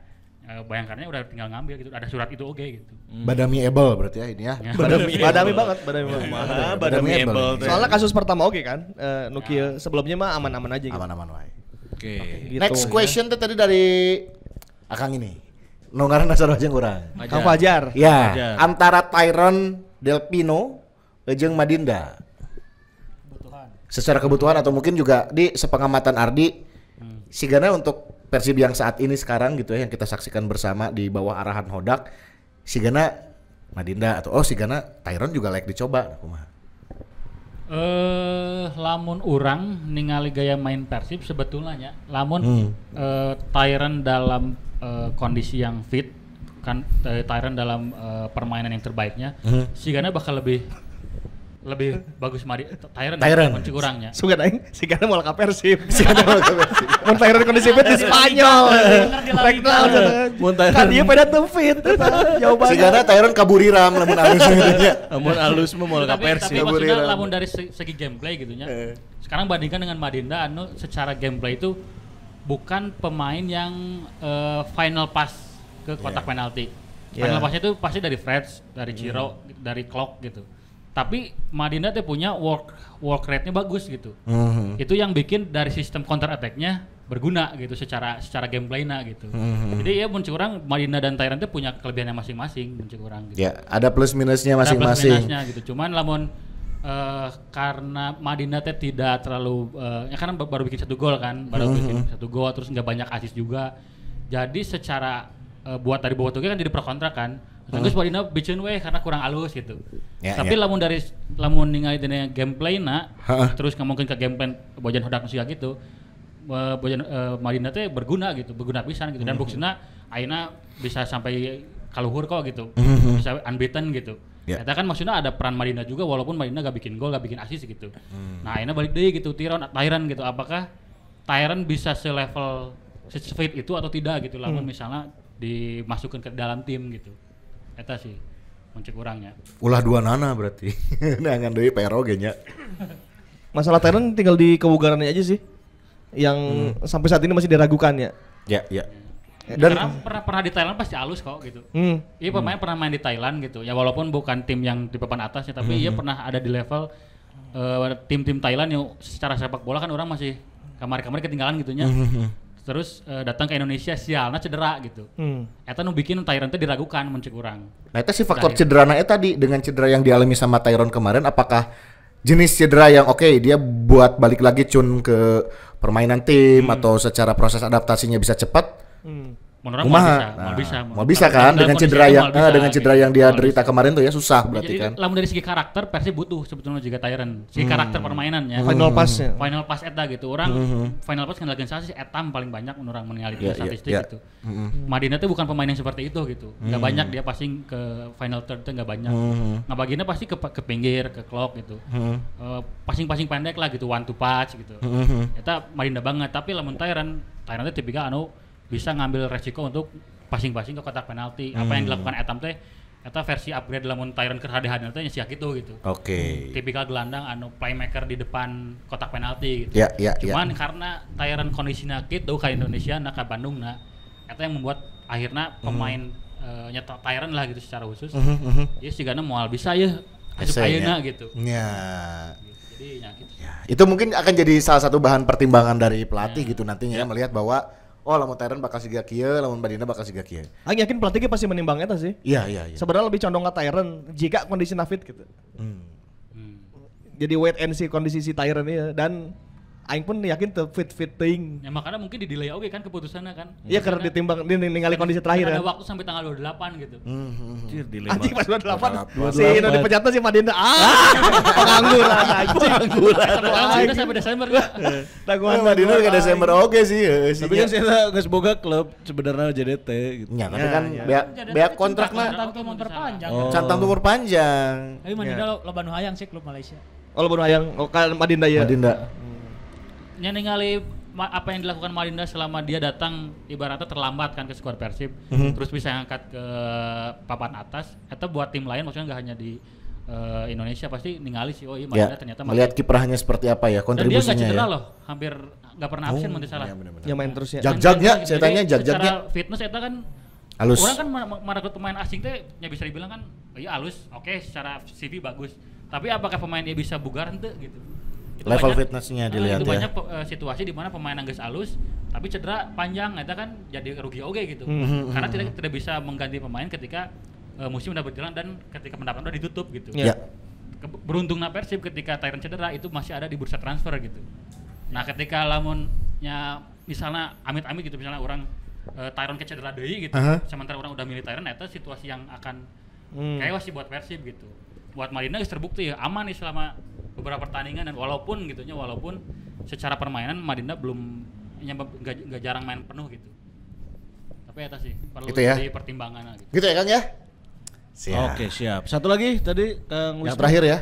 Bayangkaranya udah tinggal ngambil gitu. Ada surat itu gitu. Badami-able berarti ya ini ya. Badami banget. Badami-able. Soalnya kasus pertama oke kan, Nukia sebelumnya mah aman-aman aja gitu. Aman-aman wae. Oke. Gitu, Next question tuh tadi dari Akang ini. Nonggaran dasar aja kurang. Kang Fajar. Ya, Fajar. antara Tyron Del Pino jeung Madinda. Secara kebutuhan atau mungkin juga di sepengamatan Ardi, sigana untuk Persib yang saat ini sekarang gitu ya yang kita saksikan bersama di bawah arahan Hodak, sigana Madinda atau sigana Tyron juga layak dicoba. Kumaha? Lamun urang ningali gaya main Persib sebetulnya lamun Tyron dalam kondisi yang fit kan Tyron dalam permainan yang terbaiknya sigana bakal lebih bagus Tyron kunci kurangnya. Sugan aing sigana moal ka Persib. Mun Tyron kondisi fit di Spanyol. Kan dia pada teu fit jawabannya. Sigana Tyron kaburiram lamun alus nya. Lamun alus mah moal ka Persib. Tapi maksudnya lamun dari segi gameplay gitu nya. Sekarang bandingkan dengan Madinda anu secara gameplay itu bukan pemain yang final pass ke kotak penalti. Final passnya itu pasti dari Freds, dari Ciro, dari Klok gitu. Tapi Madinda tuh punya work rate-nya bagus gitu. Itu yang bikin dari sistem counter attack-nya berguna gitu secara gameplay-nya gitu. Jadi ya muncul orang Madinda dan Tyron tuh punya kelebihannya masing-masing muncul orang gitu. Ya, ada plus minusnya masing-masing. Ada plus minusnya gitu. Cuman lamun karena Madinda teh tidak terlalu ya karena baru bikin 1 gol kan, baru bikin 1 gol terus nggak banyak assist juga. Jadi secara buat dari bawah tuh kan jadi perkontrak kan. Terus Madinda bikin karena kurang halus gitu. Tapi lamun ningali dina gameplay-na terus mungkin ke gameplay Bojan Hodak juga gitu. Madinda teh berguna pisan gitu dan buksina ayeuna bisa sampai kaluhur kok gitu. Bisa unbeaten gitu. Eta kan maksudnya ada peran Madinda juga walaupun Madinda gak bikin gol, gak bikin assist gitu. Nah, ayeuna balik deui gitu Tyron gitu. Apakah Tyron bisa selevel fit itu atau tidak gitu lamun misalnya dimasukkan ke dalam tim gitu. Eta sih muncul kurangnya. Ulah dua nana berarti. Nangan deui pero ge nya. Masalah Tyron tinggal di kebugarannya aja sih. Yang sampai saat ini masih diragukan ya. Ya. Dan pernah di Thailand pasti halus kok gitu. Iya pemain pernah main di Thailand gitu. Ya walaupun bukan tim yang di papan atasnya tapi ia pernah ada di level tim-tim Thailand yang secara sepak bola kan orang masih kamar-kamar ketinggalan gitunya. Terus datang ke Indonesia sialna cedera gitu. Eta nu bikin Tyron teh diragukan muncul kurang. Nah, itu si faktor cederana tadi dengan cedera yang dialami sama Tyron kemarin apakah jenis cedera yang dia buat balik lagi cun ke permainan tim atau secara proses adaptasinya bisa cepat? Mau bisa kan dengan cedera yang dia derita kemarin tuh ya susah berarti jadi, kan. Lamun dari segi karakter Persib butuh sebetulnya juga Tyron. Segi karakter permainannya. Final pass-nya. Final pass eta gitu. Orang final pass ngalahin sih etam paling banyak menurut mengenali statistik gitu. Madinda tuh bukan pemain yang seperti itu gitu. Enggak banyak dia passing ke final third tuh enggak banyak. Ngabaginnya pasti ke pinggir, ke clock gitu. Passing pendek lah gitu, one to patch gitu. Eta Madinda banget, tapi lamun Tyron tuh tipikal anu bisa ngambil resiko untuk passing-passing ke kotak penalti. Apa yang dilakukan Etam teh eta versi upgrade lamun Tyron keur hade-hade teh sia kitu gitu. Tipikal gelandang anu playmaker di depan kotak penalti gitu. Cuman karena Tyron kondisinya kitu ka Indonesia ka Bandungna eta yang membuat akhirnya pemain nyata Tyron lah gitu secara khusus. Ya sigana moal bisa ya asup ayeuna gitu. Jadi gitu. Itu mungkin akan jadi salah satu bahan pertimbangan dari pelatih gitu nantinya melihat bahwa lamun Tyron bakal siga kieu, lamun Madinda bakal siga kieu. Aku yakin pelatihnya pasti menimbang eta sih. Iya. Sebenarnya lebih condong ke Tyron jika kondisinya fit gitu. Jadi wait and see kondisi si Tyron ini dan aing pun yakin teu fit teuing. Ya makanya mungkin di delay oke kan keputusannya kan. Iya karena ditimbang ningali kondisi terakhir ada kan. waktu sampai tanggal 28 gitu. Anjir, dilema. Anjing pas 28 si Ino dipencatnya si Madinda pengangguran anjing. Sudah sampai Desember. Daguan Madinda ke Desember oke sih. Tapi kan saya geus boga klub sebenarnya JDT gitu. Ya, tapi kan bea kontrakna Tantu memperpanjang. cantang tuh berpanjang. Tapi Madinda loba nu hayang sih klub Malaysia. Oh lu hayang kan Madinda ya. Madinda. Nya ningali apa yang dilakukan Madinda selama dia datang ibaratnya terlambat kan ke skuad Persib, terus bisa ngangkat ke papan atas, atau buat tim lain maksudnya nggak hanya di Indonesia pasti ningali sih, oh iya Madinda ternyata melihat kiprahnya seperti apa ya, dan dia kontribusinya nggak cedera ya. loh, hampir nggak pernah absen nanti salah. Ya main terus ya. Jag-jagnya, Jadi ceritanya jag-jagnya secara fitness eta kan halus. orang kan merekrut pemain asing teh ya bisa dibilang kan iya halus, oke secara CV bagus. Tapi apakah pemain dia bisa bugar ente gitu? Itu Level banyak, fitnessnya dilihat itu ya. banyak situasi di mana pemain yang geus halus tapi cedera panjang, eta kan jadi rugi oge gitu. Karena tidak bisa mengganti pemain ketika musim udah berjalan dan ketika pendapatan udah ditutup gitu. Ya. Beruntungnya Persib ketika Tyron cedera itu masih ada di bursa transfer gitu. Nah ketika lamunnya misalnya amit-amit gitu, misalnya orang Tyron ke cedera deui gitu, sementara orang udah milih Tyron, itu situasi yang akan chaos sih buat Persib gitu. Buat Madinda geus terbukti ya aman nih selama beberapa pertandingan, dan walaupun secara permainan Madinda belum nggak jarang main penuh gitu. Tapi eta sih perlu Gitu ya? jadi pertimbangan gitu. Gitu ya Kang ya? Siap. Oke, siap. Satu lagi tadi Kang Yang Wisnu. terakhir ya.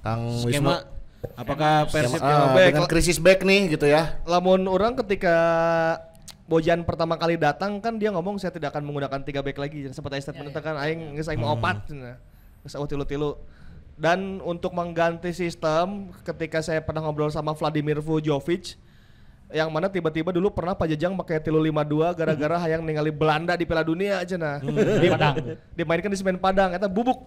Kang Wisnu. Skema apakah Persib Dengan krisis back nih gitu ya. Lamun orang ketika Bojan pertama kali datang kan dia ngomong saya tidak akan menggunakan 3 back lagi, sempat statement kan aing geus aing mau opat cenah. Geus tilu-tilu. Dan untuk mengganti sistem ketika saya pernah ngobrol sama Vladimir Vujovic yang mana tiba-tiba dulu pernah Pak Jajang pakai 3-5-2 gara-gara hayang ningali Belanda di Piala Dunia cenah. Dimainkan di Semen Padang eta bubuk.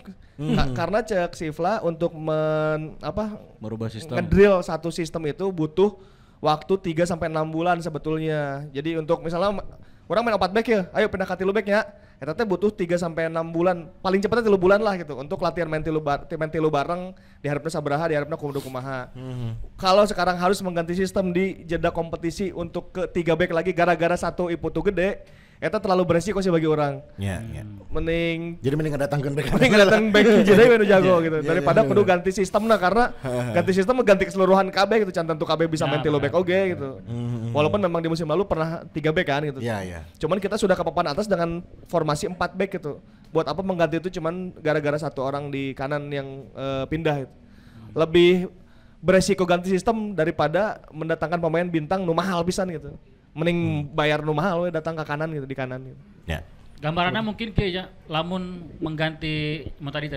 Karena cek si Vla untuk merubah sistem. ngedrill satu sistem itu butuh waktu 3 sampai 6 bulan sebetulnya. Jadi untuk misalnya orang main 4 back ya, ayo pindah ke 3 back ya. Eta teh butuh 3 sampai 6 bulan. Paling cepatnya 3 bulan lah gitu untuk latihan main tilu bareng, diharapna sabaraha, diharapna kumaha. Kalau sekarang harus mengganti sistem di jeda kompetisi untuk ke 3 back lagi gara-gara satu iputu gede, eta terlalu beresiko sih bagi orang. Iya. Mending datangkeun back. mending datang back hiji deui nu jago gitu daripada kudu ganti sistemna, karena ganti sistem ganti keseluruhan KB gitu, can tentu KB bisa main 3 back oge gitu. Walaupun memang di musim lalu pernah 3 back kan gitu. Iya. Cuman kita sudah ke papan atas dengan formasi 4 back gitu. Buat apa mengganti itu cuman gara-gara satu orang di kanan yang pindah gitu. Lebih beresiko ganti sistem daripada mendatangkan pemain bintang nu mahal pisan gitu. Mending bayar nu mahal we datang ke kanan gitu, di kanan gitu. Ya. Gambarannya mungkin kayak lamun mengganti tadi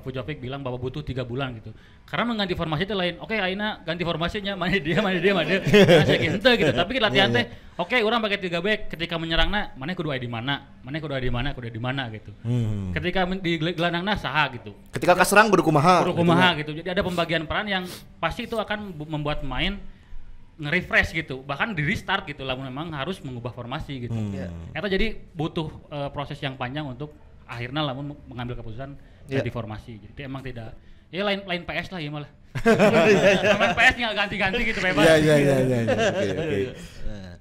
Vujovic bilang bahwa butuh 3 bulan gitu. Karena mengganti formasi itu lain. Oke, aina ganti formasinya mana dia. Nah, saya gitu gitu. Tapi latihan teh oke, orang pakai 3 back, ketika menyerangna mana kudu aya di mana gitu. Ketika di gelandangna saha gitu. Ketika kaserang kudu kumaha. Gitu. Jadi ada pembagian peran yang pasti itu akan membuat pemain nge-refresh gitu, bahkan di restart gitu lah, memang harus mengubah formasi gitu. Eta jadi butuh proses yang panjang untuk akhirnya lamun mengambil keputusan ganti formasi. Jadi emang tidak ya lain PS lah ya malah. Pemain PS nggak ganti-ganti gitu bebas. Iya. Oke.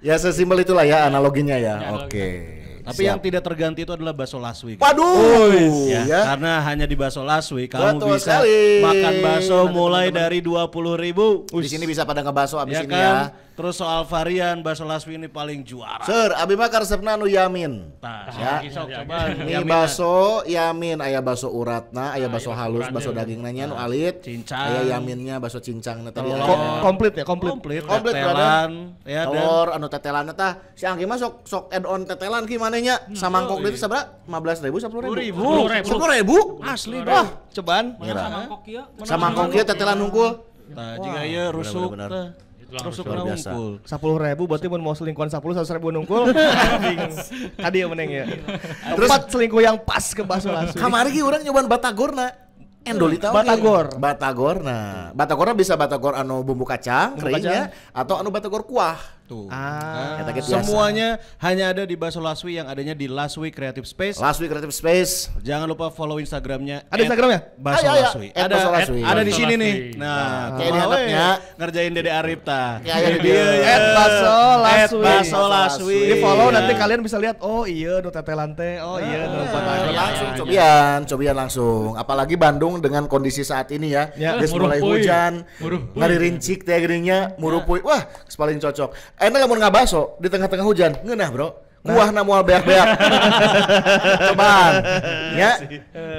Ya sesimpel itulah ya analoginya ya. Oke. Tapi yang tidak terganti itu adalah bakso Laswi. Waduh. Ya. Karena hanya di bakso Laswi kamu Betul bisa sekali. makan bakso mulai dari 20.000. Di sini bisa pada ngebaso abis Ya ini kan? ya. Terus soal varian bakso Laswi ini paling juara. Sir, abi mah resepna nu yamin. Nah, Ya. sok coba. Mie baso yamin, aya baso uratna, aya baso halus, baso daging nanya nu alit, cincang. aya yaminnya baso cincang tadi. Komplit ya, komplit. Komplit, tetelan, ya, dan telur anu tetelan tah si Anggi mah sok add on tetelan ki manehnya samangkok deui sabaraha 15.000 10.000 asli Wah, cobaan. samangkok kieu tetelan hungkul. Nah, jika ieu rusuk benar. teh. Rusuk luar biasa. unggul. 10.000 berarti mun mau selingkuhan 100.000 nungkul. Tadi ya meneng ya. Tempat selingkuh yang pas ke bakso Laswi. Kamari ge urang nyobaan batagorna. Endoli tahu Batagor. Batagorna bisa batagor anu bumbu kacang keringnya atau anu batagor kuah. Tuh. Eta ge biasa. Semuanya hanya ada di Bakso Laswi yang adanya di Laswi Creative Space. Laswi Creative Space. Jangan lupa follow Instagramnya. Ada Instagramnya? Bakso Ayo, ayo. Laswi. Bakso Laswi. Ada di Bakso sini Laswi. nih. Nah, kayak ini anaknya. ngerjain Dede Arifta. Kayak Ini dia. Bakso Laswi. Bakso Laswi. Di follow Iya. nanti kalian bisa lihat, oh iya nu tetelan teh, oh iya nu patah. Langsung iya. cobian langsung. Apalagi Bandung dengan kondisi saat ini ya. Ya. Geus mulai Muruh puy. hujan, Muruh puy. ngarincik teh geuninnya, muruh puy. Wah, paling cocok. Enak lamun ngabaso di tengah-tengah hujan. Ngeunah, Bro. Kuahna moal beak-beak. Cobaan. Ya.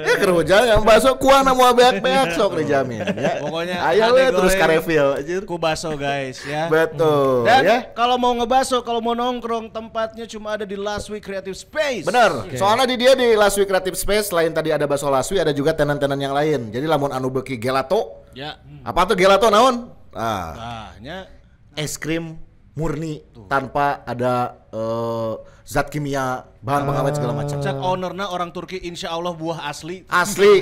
Ya keur hujan ngabaso kuahna moal beak-beak sok dijamin ya. Pokoknya ayo we ade terus goreng ka refill anjir. ku baso guys ya. Betul Dan ya. kalau mau ngebaso, kalau mau nongkrong, tempatnya cuma ada di Laswi Creative Space. Bener, soalnya di dia di Laswi Creative Space selain tadi ada bakso Laswi ada juga tenan-tenan yang lain. Jadi lamun anu beuki gelato. Ya. Apa tuh gelato naon? Nah, nya Es krim murni tanpa ada zat kimia, bahan pengawet segala macam. cek ownernya orang Turki, insya Allah buah asli. Asli.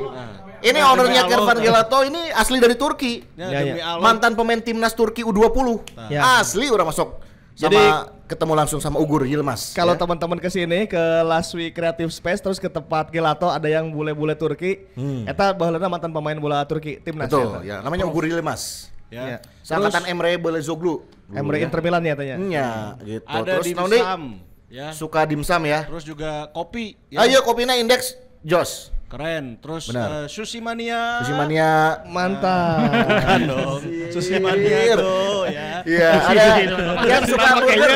Ini Nah, ownernya demi Allah. Kervan Gelato ini asli dari Turki. Ya, Ya, demi ya. Allah. Mantan pemain timnas Turki U20. Ya. Asli orang masuk. Sama Jadi ketemu langsung sama Ugur Yilmaz. kalau ya. teman-teman kesini ke Laswi Creative Space terus ke tempat gelato ada yang bule-bule Turki. Eta baheulana mantan pemain bola Turki timnas. Betul, eta. ya namanya Ugur Yilmaz. Ya. Seangkatan Emre Belezoglu. Emre Inter Milan ya tanya. Ya, gitu. Ada Terus di naon deui? Dimsum, ya. Suka dimsum ya. Terus juga kopi. Ya. Ayo kopina indeks Jos. Keren. Terus Benar. Sushi Mania. Sushi Mania. Mantap. Bukan dong. Sushi Mania tuh ya. Iya, ada yang suka burger.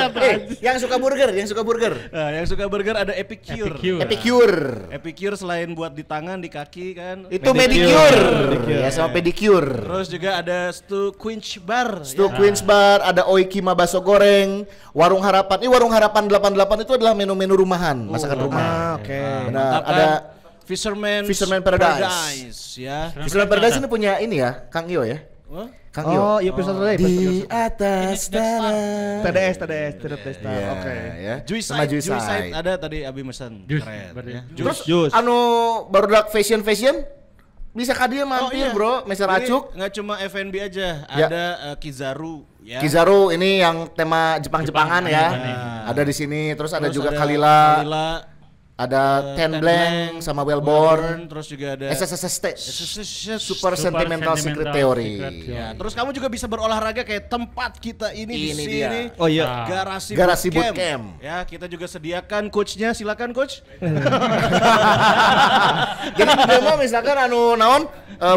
Yang suka burger, yang suka burger. Nah, yang suka burger ada Epicure. Epicure. Epicure selain buat di tangan, di kaki kan. Itu medicure. Ya sama pedicure. Terus juga ada Stu Quench Bar. Stu ya. Queens Bar, ada Oikima Baso Goreng, Warung Harapan. Ini Warung Harapan 88 itu adalah menu-menu rumahan, masakan rumah. Oke. Benar, Mantap, ada kan? Fisherman Paradise. ya. Fisherman Paradise ini punya ini ya, Kang Iyo ya. Hah? Kang Iyo. Oh, iya bisa tadi. Di atas tanah. TDS Testa. Iya, Oke. ya. Juice Sama Side ada tadi Abi mesen. Juice, Keren. berarti. Ya. Terus Jus. anu barudak fashion bisa ka dia mampir, iya. Bro, meser Ini acuk. nggak cuma F&B aja, Ya. ada Kizaru ya. Kizaru ini yang tema Jepang-Jepangan ya. Nah. Ada di sini, terus ada Terus juga ada Kalila, Ten ada Ten Blank sama Wellborn, terus juga ada SSST, Super Sentimental Secret Theory. Ya, terus kamu juga bisa berolahraga kayak tempat kita ini di Ini sini. dia. Oh iya. Garasi Bootcamp. Bootcamp. Ya, kita juga sediakan coachnya, silakan coach. Jadi dia mah misalkan anu naon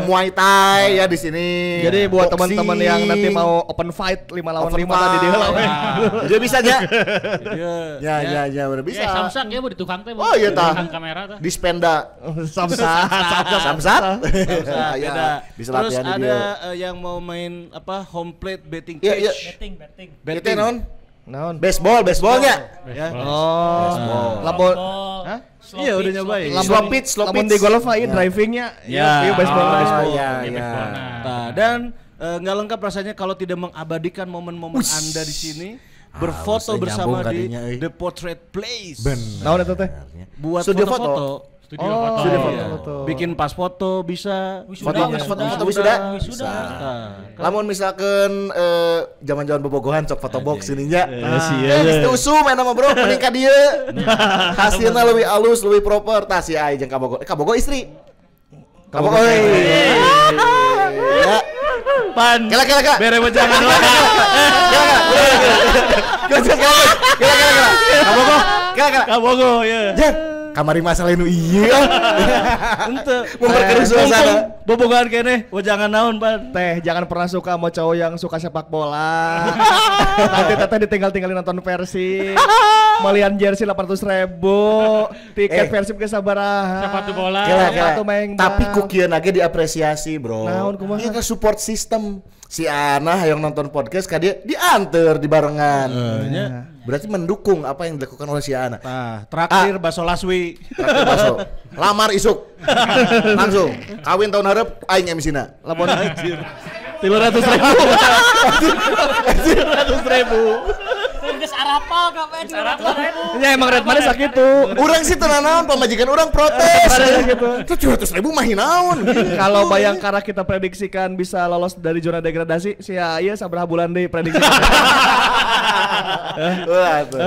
Muay Thai ya di sini. Jadi buat boxing. teman-teman yang nanti mau open fight 5 lawan 5 Open tadi dia fight. lah. we. Dia bisa aja. Dia Ya, bener bisa. Ya, samsak ya bu di tukang teh. Bu. Oh, iya, Di tah. tukang kamera tah. Di Spenda. Samsat. Samsat. Beda. Ya, bisa Terus latihan di ada dia. yang mau main apa home plate betting Iya, iya. cage. Betting. Itu naon? Naon? Baseballnya. Ya. Oh. Lamun Hah? Iya udah nyobain. Slow pitch, slow lamun pitch. di golf aja drivingnya. Ya. Iya baseball. Oh, baseball. iya, Iya, iya. baseball. Nah, dan nggak lengkap rasanya kalau tidak mengabadikan momen-momen Anda di sini berfoto harusnya bersama nyambung di kadinya, euy. The Portrait Place. Naon eta teh? Buat Studio foto-foto. Studio Oh, foto. studio Iya. foto. Bikin pas foto bisa. Foto wisuda. Bisa. Lamun misalkan zaman-zaman bobogohan cok foto box ininya. sih, Geus teu usum eta mah bro, mending ka dieu. Hasilna leuwih alus, leuwih proper. Tah si ai jeung kabogo. Kabogo istri. Kabogo euy. Ya. Pan. Kela. Bere jangan. Kela. Kabogo ya. Jan, kamari masalah nu iya. Ente. Memperkeruh suasana. Bobogan kene, jangan naon, Pan. Teh jangan pernah suka sama cowok yang suka sepak bola. Nanti teteh ditinggal-tinggalin nonton Persib. Malian jersey 800.000, tiket Persib ke sabaraha. Sepatu bola. Sepatu maeng Tapi bal. kukieu lagi diapresiasi, Bro. Naon kumaha? Ieu kan support system. Si Ana yang nonton podcast ka dia diantar di barengan. Berarti mendukung apa yang dilakukan oleh si Ana. Nah, terakhir bakso Laswi. Traktir bakso. Lamar isuk. Langsung. Kawin tahun harap aing MC-na. Lamun 300.000. 300.000. Geus rapal kabeh di rapal. Ya emang red mana sakit tuh. Urang sih tenanan pemajikan orang protes. Itu 200.000 mah hinaun. Kalau Bayangkara kita prediksikan bisa lolos dari zona degradasi, sia ieu sabaraha bulan deui prediksi. Wah tuh.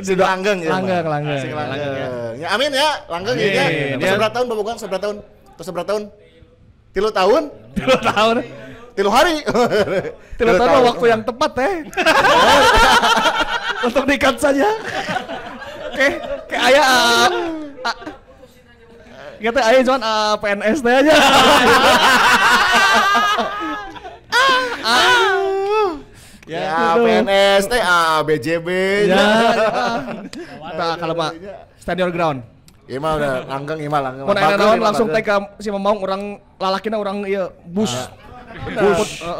Si langgeng ya. Langgeng. Si langgeng. Ya amin ya, langgeng ya. Seberapa tahun bobogohan? Seberapa tahun? Terus seberapa tahun? 3 tahun? 3 tahun. 3 hari. 3 tahun waktu yang tepat untuk dikat saja. Kayak aya kita aya cuman PNS teh aja. Ya PNS teh BJB. Ya. Nah, kalau Pak stand your ground. Ieu mah udah langgeng ieu mah langgeng. Mun aya naon langsung teh ka si Mamang urang lalakina urang ieu bus.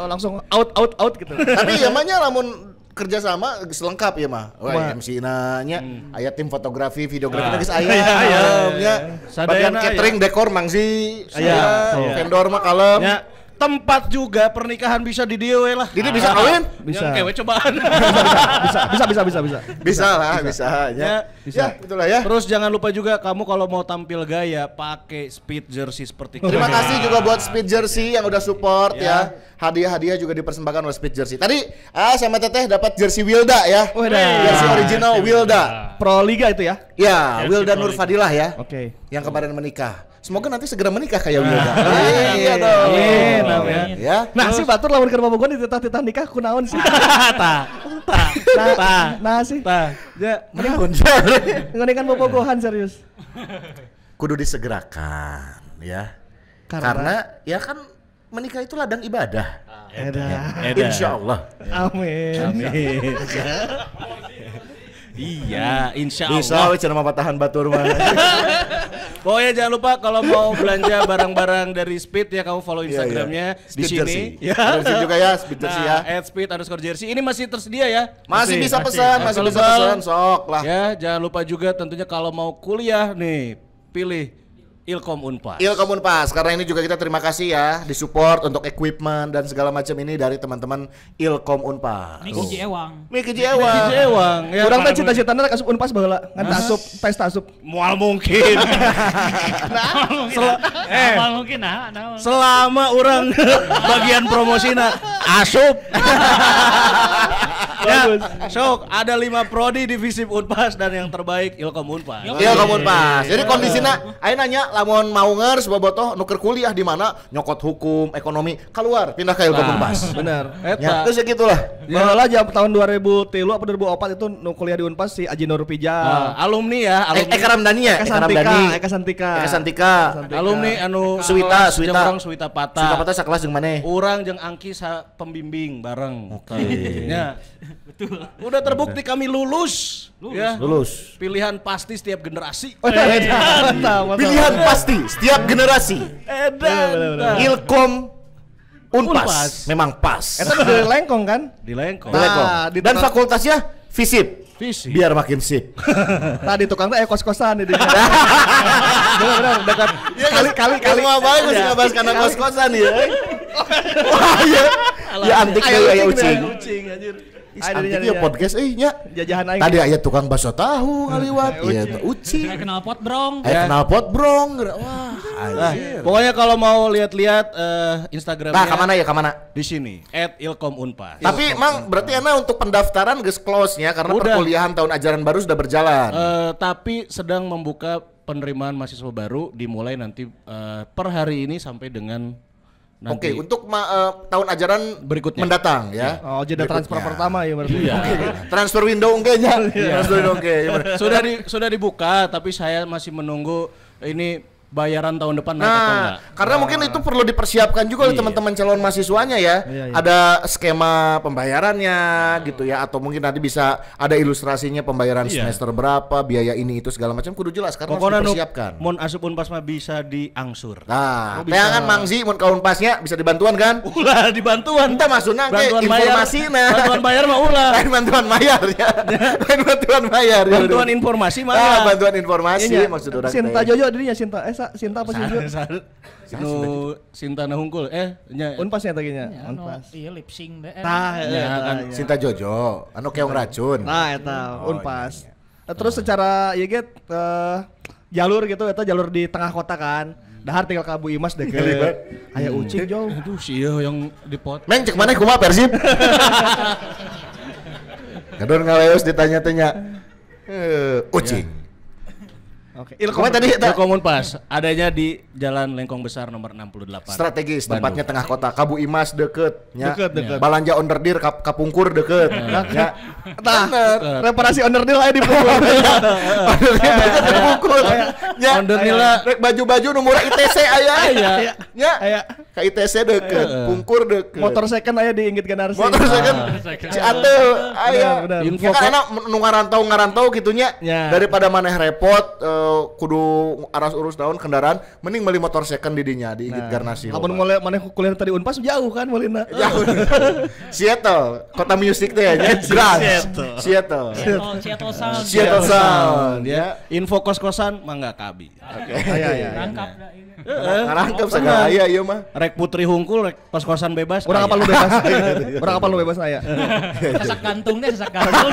Langsung out gitu. Tapi ya mahnya lamun kerja sama geus lengkap ya mah. Wah, MC-na nya aya tim fotografi, videografi geus aya. Aya. Bagian catering dekor mangsi. Vendor mah kalem. Tempat juga pernikahan bisa di dieu we lah. Didi bisa kawin? Bisa. Kewe cobaan. Bisa. Bisa lah, bisa ya. Ya, itulah ya. Terus jangan lupa juga kamu kalau mau tampil gaya pakai speed jersey seperti Terima kasih juga buat Speed Jersey yang udah support ya. Hadiah-hadiah juga dipersembahkan oleh Speed Jersey. Tadi sama Teteh dapat jersey Wilda ya. Jersey original Wilda. Pro Liga itu ya? Ya, Wilda Nur Fadilah ya. Oke. Yang kemarin menikah. Semoga nanti segera menikah kayak Wilda. Iya dong. Amin. Ya. Nah, si Batur lamun keur bobogohan dititah-titah nikah kunaon sih? Nah sih. Ya, mending bobogohan serius. Kudu disegerakan ya. Karena ya kan menikah itu ladang ibadah. Insya Allah. Amin. Iya, insya Bisa Allah. we cenah mah patahan batur mah. Pokoknya jangan lupa kalau mau belanja barang-barang dari Speed ya kamu follow Instagramnya di Speed sini. Jersey. Ya. Jersey juga ya, Speed Jersey ya. @speed_jersey. Ini masih tersedia ya? Masih bisa pesan, masih bisa pesan, sok lah. Ya, jangan lupa juga tentunya kalau mau kuliah nih, pilih Ilkom Unpas. Ilkom Unpas, karena ini juga kita terima kasih ya disupport untuk equipment dan segala macam ini dari teman-teman Ilkom Unpas. Miki Ewang. Miki Ewang. Ewang. Ya, Urang teh cita-citana rek asup Unpas baheula, ngan asup tes asup. Mual mungkin. Mungkin nah. Selama orang bagian promosina asup. Ya, sok ada 5 prodi divisi Unpas dan yang terbaik Ilkom Unpas. Ilkom Unpas. Jadi kondisinya ayo nanya lamun mau ngers bobotoh nuker kuliah di mana nyokot hukum, ekonomi, keluar pindah ke Ilkom Unpas. Bener. Ya, terus ya gitulah. Baheula jam tahun 2003 atau 2004 itu nu kuliah di Unpas si Aji Nur Pijal. Alumni ya, alumni. Eka Ramdhani ya? Eka Santika. Alumni anu Suwita Pata. Suwita Pata sakelas jeung maneh? Urang jeung Angki pembimbing bareng. Ya. Betul. Udah terbukti kami lulus. Ya. Lulus. Pilihan pasti setiap generasi. Pilihan pasti setiap generasi. Edan. Ilkom Unpas memang pas. Eta di Lengkong kan? Di Lengkong. Dan fakultasnya FISIP. Biar makin sip. Tadi tukang teh kos-kosan di dinya. Benar dekat kali-kali Semua baik mesti ngebahas karena kos-kosan ya. Wah iya. Ya antik kayak ucing. Antik ya podcast nya. Jajahan aing. Tadi aya tukang bakso tahu ngaliwat. Iya ucing. Kenal pot brong. Kenal pot brong. Wah, anjir. Pokoknya kalau mau lihat-lihat Instagramnya. Nah, kemana ya? Kemana? Di sini @ilkomunpas. Tapi emang berarti enak untuk pendaftaran geus close-nya karena perkuliahan tahun ajaran baru sudah berjalan. Tapi sedang membuka penerimaan mahasiswa baru dimulai nanti per hari ini sampai dengan nanti. Oke, untuk tahun ajaran berikutnya mendatang ya. Oh, jeda transfer pertama ya berarti. Iya. Transfer window nya. Transfer window Sudah dibuka tapi saya masih menunggu ini bayaran tahun depan naik atau enggak. Karena mungkin itu perlu dipersiapkan juga oleh teman-teman calon mahasiswanya ya. Ada skema pembayarannya gitu ya, atau mungkin nanti bisa ada ilustrasinya pembayaran semester berapa, biaya ini itu segala macam kudu jelas karena harus dipersiapkan. Mun asup Unpas mah bisa diangsur. Nah, tayangan Mangzi mun ka Unpasnya bisa dibantuan kan? Ulah dibantuan. Entah maksudnya ke informasi bantuan bayar mah ulah. Lain bantuan bayar ya. Lain bantuan bayar. Bantuan informasi mah. Bantuan informasi maksud orang. Sinta Jojo dirinya Sinta Sa? Sinta apa Sinju? Nu Sintana hungkul nya Unpasnya taginya. Ya, Unpas. iya lip sync deh. Tah, kan Sinta Jojo, anu keong racun. Nah, eta Oh, Unpas. Terus secara ieu ge jalur gitu eta jalur di tengah kota kan. Dahar tinggal ka Bu Imas deket. Aya ucing jauh. aduh sih yang dipot. Meng cek mana kumaha Persib? Gadon ngaleus ditanya-tanya. Ucing. Oke. Kumaha tadi eta? Ilkom Unpas adanya di Jalan Lengkong Besar nomor 68. Strategis, Bandung. tempatnya tengah kota. Kabu Imas deket, nya. Deket. Balanja Onderdir Kapungkur deket, nya. Tah, reparasi onderdil aya di pungkur. Onderdir deket di Kapungkur, nya. Onderdilna Rek baju-baju nomor ITC aya, nya. Aya Ka ITC deket, Pungkur deket. motor second aya di Inggit Ganarsi. Motor second, si Atel aya. Benar. Info Ya kan enak nu ngarantau gitunya. Ya. Daripada maneh repot kudu aras urus daun kendaraan, mending beli motor second di dinya di Inggit Garnasi. Lamun mulai maneh kuliah tadi Unpas jauh kan mulina. Jauh. Seattle, kota musik teh nya. Seattle. Seattle Sound. Seattle Sound ya. info kos-kosan mangga kabi. Aya. Rangkap dah ini. Ngarangkep sagala aya ieu mah. Rek putri hungkul rek kos-kosan bebas. Urang apa lu bebas? Urang apa lu bebas aya? Sesak gantung deh, sesak gantung.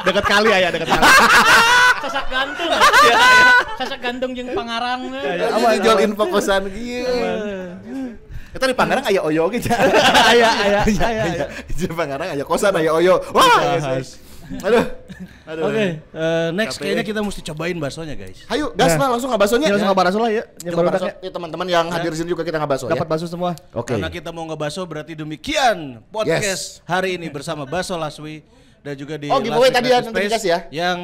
Dekat kali aya, dekat kali. Sesak gantung. Sesak gantung jeung pangarang. Apa jual info kosan kieu. Eta di Pangarang aya oyo ge. Aya. Di Pangarang aya kosan aya oyo. Wah. Aduh. Oke, next kayaknya kita mesti cobain baksonya guys. Hayu, gas lah langsung ngabasonya. Ya langsung ngabaso lah ya. Yang baru Kita ya, teman-teman yang hadir di sini juga kita ngabaso ya. dapat baso semua. Oke. Karena kita mau ngebaso berarti demikian podcast hari ini bersama Baso Laswi dan juga di giveaway Laswi tadi ya, Creative nanti Space dikasih ya. Yang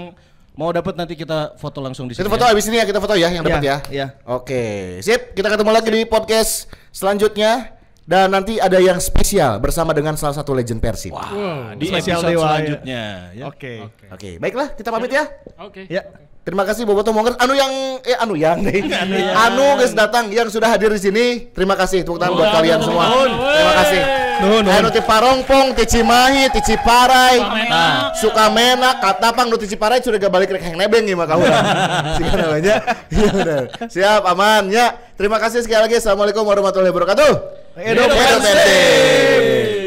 mau dapat nanti kita foto langsung di sini. Kita foto abis ini ya, kita foto ya yang dapat ya. Iya. Oke, sip. Kita ketemu lagi di podcast selanjutnya dan nanti ada yang spesial bersama dengan salah satu legend Persib. di Spesial episode dewa, ya. selanjutnya. Ya. Oke. Oke, baiklah kita pamit ya. Oke. Ya. Terima kasih Boboto Mongers anu guys datang yang sudah hadir di sini. Terima kasih tepuk tangan buat kalian semua. Terima kasih. Anu ti Parongpong, ti Cimahi, ti Ciparai, Sukamena, Katapang, nu ti Ciparai sudah gak balik rek hang nebeng ieu mah ka urang. Siga namanya. Iya benar. Siap aman ya. Terima kasih sekali lagi. Assalamualaikum warahmatullahi wabarakatuh. Edo Persib.